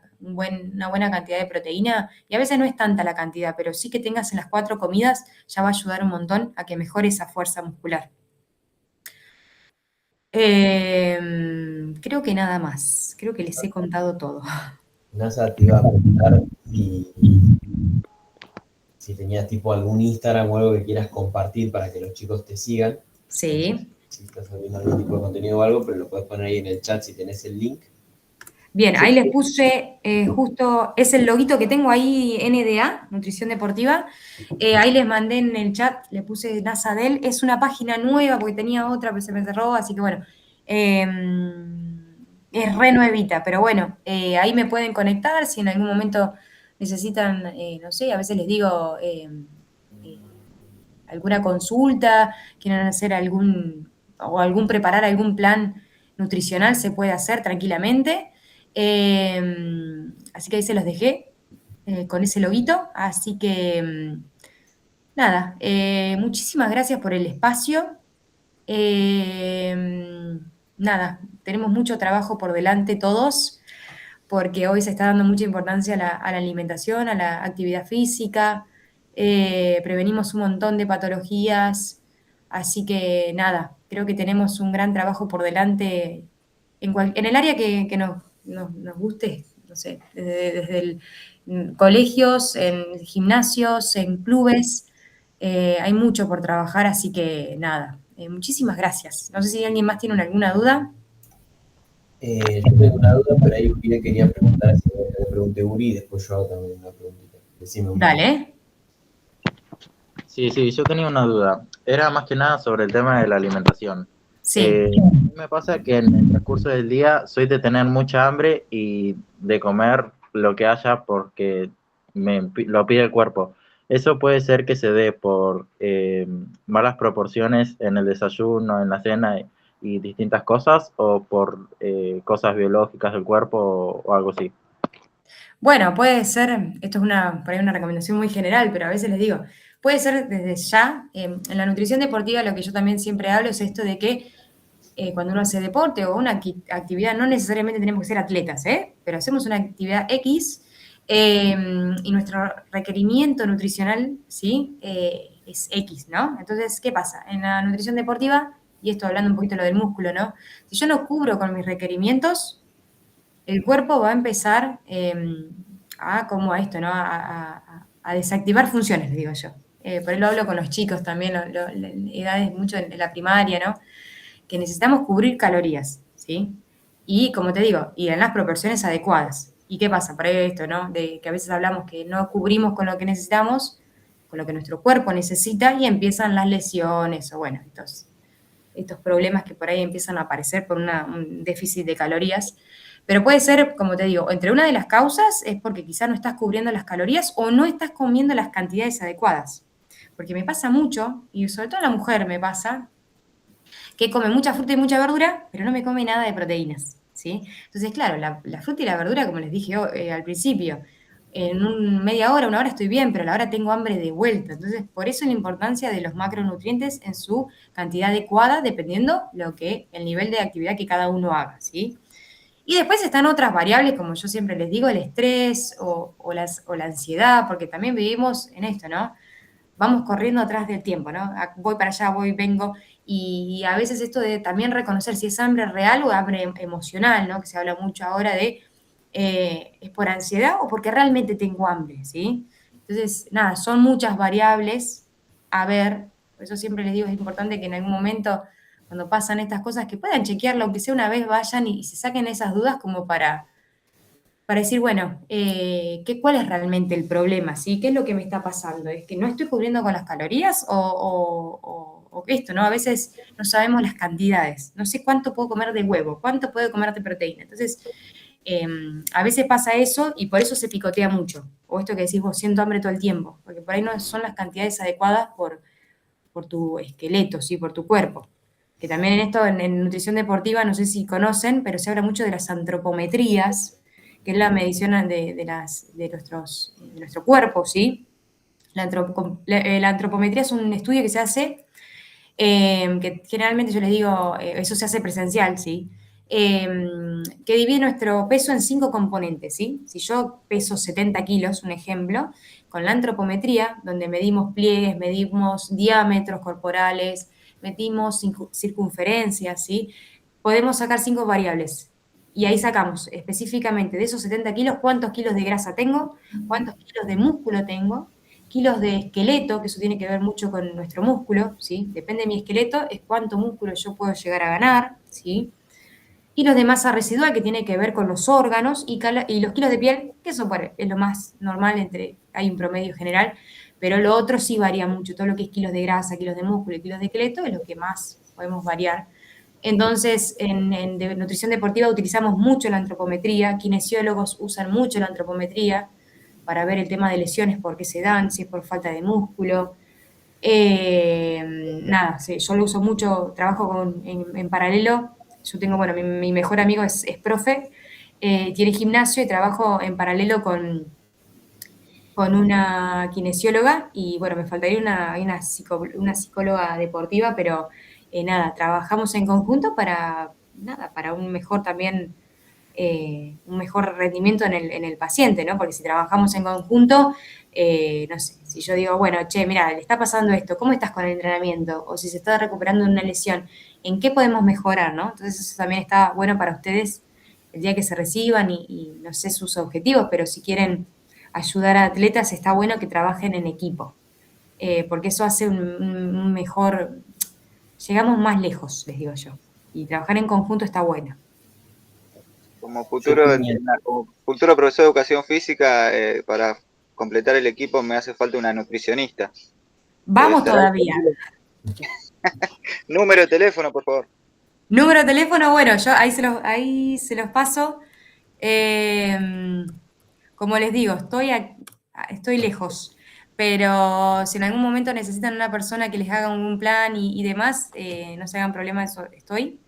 cantidad de proteína, y a veces no es tanta la cantidad, pero sí que tengas en las 4 comidas, ya va a ayudar un montón a que mejore esa fuerza muscular. Creo que nada más. Creo que les he contado todo. NASA te iba a preguntar si tenías tipo algún Instagram o algo que quieras compartir para que los chicos te sigan. Sí. Si estás subiendo algún tipo de contenido o algo, pero lo puedes poner ahí en el chat si tenés el link. Bien, ahí les puse justo, es el loguito que tengo ahí, NDA, Nutrición Deportiva. Ahí les mandé en el chat, le puse Nasadel. Es una página nueva porque tenía otra, pero se me cerró, así que bueno, es re nuevita, pero bueno, ahí me pueden conectar si en algún momento necesitan, no sé, a veces les digo alguna consulta, quieren hacer preparar algún plan nutricional se puede hacer tranquilamente. Así que ahí se los dejé con ese loguito. Así que, nada, muchísimas gracias por el espacio. Nada, tenemos mucho trabajo por delante todos, porque hoy se está dando mucha importancia a la alimentación, a la actividad física, prevenimos un montón de patologías, así que nada, creo que tenemos un gran trabajo por delante en el área que nos guste, no sé, desde colegios, en gimnasios, en clubes, hay mucho por trabajar, así que nada, muchísimas gracias. No sé si alguien más tiene alguna duda. Yo tengo una duda, pero ahí Uri quería preguntar, si le pregunté a Uri y después yo hago también una preguntita. Decime, Uri. Dale. Sí, yo tenía una duda. Era más que nada sobre el tema de la alimentación. Sí. A mí me pasa que en el transcurso del día soy de tener mucha hambre y de comer lo que haya porque lo pide el cuerpo. Eso puede ser que se dé por malas proporciones en el desayuno, en la cena y distintas cosas, o por cosas biológicas del cuerpo o algo así. Bueno, puede ser, esto es por ahí una recomendación muy general, pero a veces les digo, puede ser desde ya, en la nutrición deportiva lo que yo también siempre hablo es esto de que cuando uno hace deporte o una actividad, no necesariamente tenemos que ser atletas, pero hacemos una actividad X y nuestro requerimiento nutricional, ¿sí? Es X, ¿no? Entonces, ¿qué pasa? En la nutrición deportiva, y esto hablando un poquito de lo del músculo, ¿no? Si yo no cubro con mis requerimientos, el cuerpo va a empezar a desactivar funciones, les digo yo. Por eso lo hablo con los chicos también, edades mucho en la primaria, ¿no? Que necesitamos cubrir calorías, ¿sí? Y como te digo, y en las proporciones adecuadas. ¿Y qué pasa? Por ahí esto, ¿no? De que a veces hablamos que no cubrimos con lo que necesitamos, con lo que nuestro cuerpo necesita, y empiezan las lesiones, o bueno, estos problemas que por ahí empiezan a aparecer por un déficit de calorías. Pero puede ser, como te digo, entre una de las causas es porque quizás no estás cubriendo las calorías o no estás comiendo las cantidades adecuadas. Porque me pasa mucho, y sobre todo a la mujer me pasa, que come mucha fruta y mucha verdura, pero no me come nada de proteínas, ¿sí? Entonces, claro, la fruta y la verdura, como les dije al principio, en media hora, una hora estoy bien, pero a la hora tengo hambre de vuelta. Entonces, por eso la importancia de los macronutrientes en su cantidad adecuada, dependiendo el nivel de actividad que cada uno haga, ¿sí? Y después están otras variables, como yo siempre les digo, el estrés o la ansiedad, porque también vivimos en esto, ¿no? Vamos corriendo atrás del tiempo, ¿no? Voy para allá, vengo, y a veces esto de también reconocer si es hambre real o hambre emocional, ¿no? Que se habla mucho ahora de, ¿es por ansiedad o porque realmente tengo hambre, ¿sí? Entonces, nada, son muchas variables a ver, por eso siempre les digo, es importante que en algún momento, cuando pasan estas cosas, que puedan chequearlo, aunque sea una vez, vayan y se saquen esas dudas como para decir, bueno, ¿cuál es realmente el problema? ¿Sí? ¿Qué es lo que me está pasando? ¿Es que no estoy cubriendo con las calorías o esto, ¿no? A veces no sabemos las cantidades. No sé cuánto puedo comer de huevo, cuánto puedo comer de proteína. Entonces, a veces pasa eso y por eso se picotea mucho. O esto que decís vos, siento hambre todo el tiempo, porque por ahí no son las cantidades adecuadas por tu esqueleto, ¿sí? Por tu cuerpo. Que también en esto, en nutrición deportiva, no sé si conocen, pero se habla mucho de las antropometrías, que es la medición de nuestro cuerpo, ¿sí? La antropometría es un estudio que se hace, que generalmente yo les digo, eso se hace presencial, ¿sí? Que divide nuestro peso en 5 componentes, ¿sí? Si yo peso 70 kilos, un ejemplo, con la antropometría, donde medimos pliegues, medimos diámetros corporales, medimos circunferencias, ¿sí? Podemos sacar 5 variables. Y ahí sacamos específicamente de esos 70 kilos cuántos kilos de grasa tengo, cuántos kilos de músculo tengo, kilos de esqueleto, que eso tiene que ver mucho con nuestro músculo, ¿sí? Depende de mi esqueleto, es cuánto músculo yo puedo llegar a ganar, ¿sí? Kilos de masa residual, que tiene que ver con los órganos, y los kilos de piel, que eso es lo más normal, hay un promedio general, pero lo otro sí varía mucho, todo lo que es kilos de grasa, kilos de músculo y kilos de esqueleto es lo que más podemos variar. Entonces, en nutrición deportiva utilizamos mucho la antropometría, kinesiólogos usan mucho la antropometría para ver el tema de lesiones, por qué se dan, si es por falta de músculo. Sí, yo lo uso mucho, trabajo en paralelo yo tengo, bueno, mi mejor amigo es profe, tiene gimnasio y trabajo en paralelo con una kinesióloga y bueno, me faltaría una psicóloga deportiva, pero nada, trabajamos en conjunto para un mejor también, un mejor rendimiento en el paciente, ¿no? Porque si trabajamos en conjunto, no sé, si yo digo, bueno, che, mira, le está pasando esto, ¿cómo estás con el entrenamiento? O si se está recuperando de una lesión, ¿en qué podemos mejorar, no? Entonces eso también está bueno para ustedes el día que se reciban y no sé sus objetivos, pero si quieren ayudar a atletas, está bueno que trabajen en equipo, porque eso hace un mejor, llegamos más lejos, les digo yo, y trabajar en conjunto está bueno. Como Yo futuro, tenía- como futuro profesor de educación física, para completar el equipo me hace falta una nutricionista. Vamos ¿Estará todavía. disponible? Número de teléfono, por favor. Número de teléfono, bueno, yo ahí se los paso. Eh, Como les digo, estoy lejos, pero si en algún momento necesitan una persona que les haga un plan y demás, no se hagan problema, eso estoy.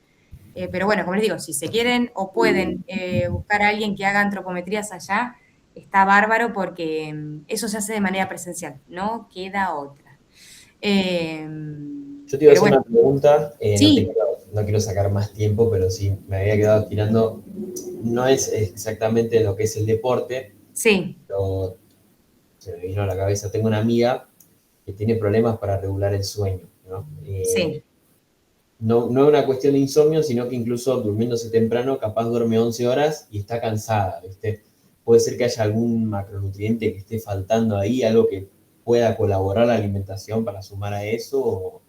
Pero bueno, como les digo, si se quieren o pueden buscar a alguien que haga antropometrías allá, está bárbaro porque eso se hace de manera presencial, no queda otra. Eh, Yo te iba a pero hacer bueno, una pregunta, sí, no quiero sacar más tiempo, pero sí me había quedado tirando. No es exactamente lo que es el deporte, sí, pero se me vino a la cabeza. Tengo una amiga que tiene problemas para regular el sueño, ¿no? sí. No es una cuestión de insomnio, sino que incluso durmiéndose temprano, capaz duerme 11 horas y está cansada, ¿viste? Puede ser que haya algún macronutriente que esté faltando ahí, algo que pueda colaborar a la alimentación para sumar a eso, o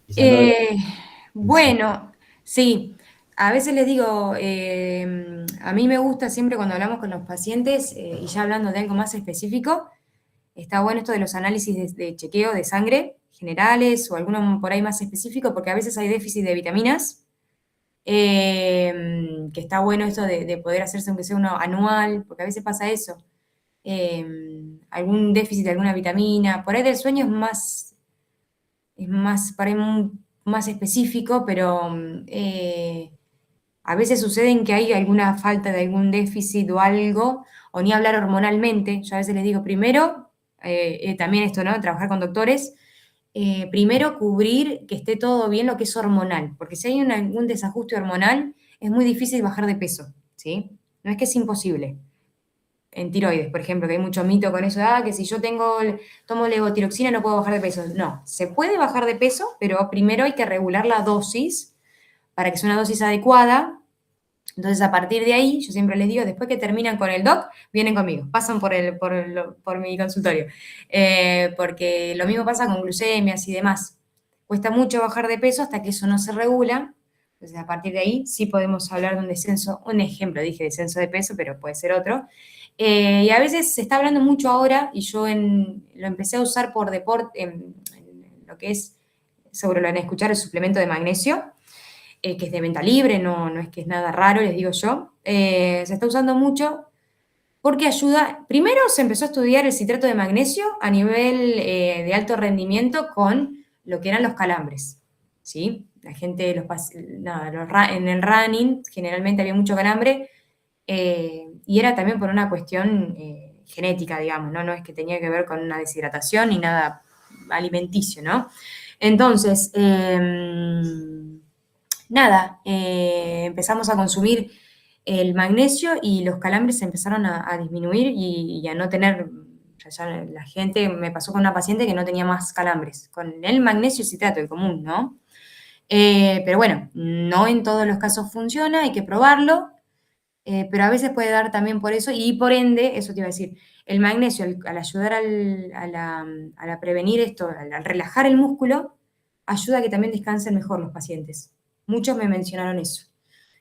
quizás no de Eh, insomnio. bueno, sí. A veces les digo, a mí me gusta siempre cuando hablamos con los pacientes, y ya hablando de algo más específico, está bueno esto de los análisis de chequeo de sangre generales o alguno por ahí más específico, porque a veces hay déficit de vitaminas, que está bueno esto de poder hacerse aunque sea uno anual, porque a veces pasa eso. Algún déficit de alguna vitamina, por ahí del sueño es más, para mí más específico, pero a veces suceden que hay alguna falta de algún déficit o algo, o ni hablar hormonalmente. Yo a veces les digo, primero, también esto, ¿no? Trabajar con doctores, primero cubrir que esté todo bien lo que es hormonal, porque si hay algún desajuste hormonal, es muy difícil bajar de peso, ¿sí? No es que es imposible en tiroides, por ejemplo, que hay mucho mito con eso, que si yo tomo levotiroxina no puedo bajar de peso. No, se puede bajar de peso, pero primero hay que regular la dosis para que sea una dosis adecuada. Entonces, a partir de ahí, yo siempre les digo, después que terminan con el doc, vienen conmigo, pasan por mi consultorio. Porque lo mismo pasa con glucemias y demás. Cuesta mucho bajar de peso hasta que eso no se regula. Entonces, a partir de ahí, sí podemos hablar de un descenso, un ejemplo, dije descenso de peso, pero puede ser otro. Y a veces se está hablando mucho ahora, y yo lo empecé a usar por deporte, en lo que es, seguro lo van a escuchar, el suplemento de magnesio, que es de venta libre, no es que es nada raro, les digo yo. Se está usando mucho porque ayuda, primero se empezó a estudiar el citrato de magnesio a nivel de alto rendimiento con lo que eran los calambres, ¿sí? La gente, en el running generalmente había mucho calambre, y era también por una cuestión genética, digamos, ¿no? No es que tenía que ver con una deshidratación ni nada alimenticio, ¿no? Entonces, nada, empezamos a consumir el magnesio y los calambres se empezaron a disminuir y a no tener, ya la gente, me pasó con una paciente que no tenía más calambres, con el magnesio citrato, el común, ¿no? Pero bueno, no en todos los casos funciona, hay que probarlo, pero a veces puede dar también por eso, y por ende, eso te iba a decir, el magnesio al ayudar a prevenir esto, al relajar el músculo, ayuda a que también descansen mejor los pacientes. Muchos me mencionaron eso,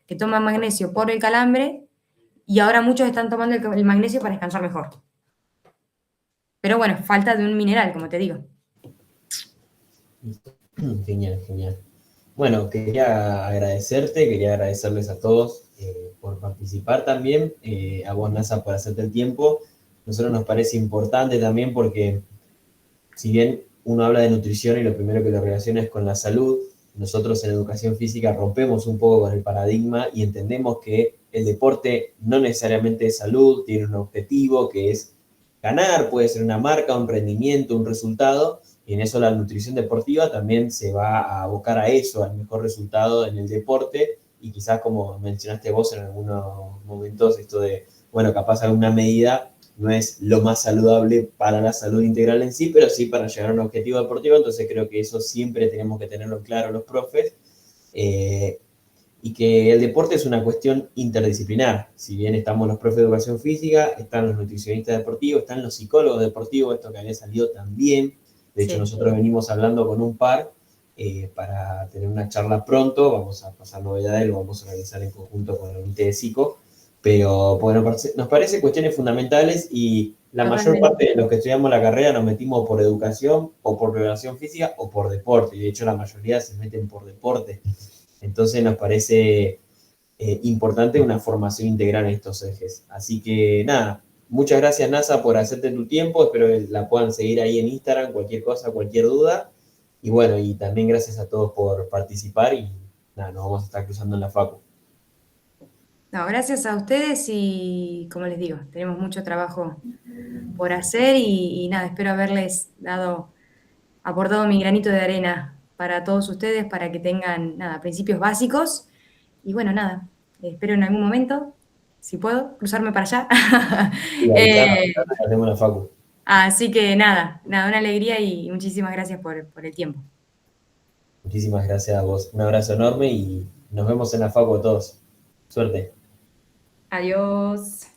que toman magnesio por el calambre y ahora muchos están tomando el magnesio para descansar mejor. Pero bueno, falta de un mineral, como te digo. Genial, genial. Bueno, quería agradecerles a todos por participar también, a vos, NASA, por hacerte el tiempo. A nosotros nos parece importante también porque, si bien uno habla de nutrición y lo primero que lo relaciona es con la salud, nosotros en educación física rompemos un poco con el paradigma y entendemos que el deporte no necesariamente es salud, tiene un objetivo que es ganar, puede ser una marca, un rendimiento, un resultado, y en eso la nutrición deportiva también se va a abocar a eso, al mejor resultado en el deporte, y quizás como mencionaste vos en algunos momentos, esto de, bueno, capaz alguna medida no es lo más saludable para la salud integral en sí, pero sí para llegar a un objetivo deportivo, entonces creo que eso siempre tenemos que tenerlo claro los profes, y que el deporte es una cuestión interdisciplinar. Si bien estamos los profes de educación física, están los nutricionistas deportivos, están los psicólogos deportivos, esto que había salido también. De hecho, Sí. nosotros venimos hablando con un par para tener una charla pronto, vamos a pasar novedades, lo vamos a organizar en conjunto con el Unité de Psico, pero bueno, nos parece cuestiones fundamentales y la mayor Totalmente. parte de los que estudiamos la carrera nos metimos por educación o por preparación física o por deporte, y de hecho la mayoría se meten por deporte. Entonces nos parece importante una formación integral en estos ejes. Así que nada, muchas gracias NASA por hacerte tu tiempo, espero que la puedan seguir ahí en Instagram, cualquier cosa, cualquier duda. Y bueno, y también gracias a todos por participar y nada, nos vamos a estar cruzando en la facu. No, gracias a ustedes y como les digo, tenemos mucho trabajo por hacer y nada, espero haberles aportado mi granito de arena para todos ustedes, para que tengan, nada, principios básicos. Y bueno, nada, espero en algún momento, si puedo, cruzarme para allá. Y avisar, hacemos la facu. Así que nada, una alegría y muchísimas gracias por el tiempo. Muchísimas gracias a vos. Un abrazo enorme y nos vemos en la facu todos. Suerte. Adiós.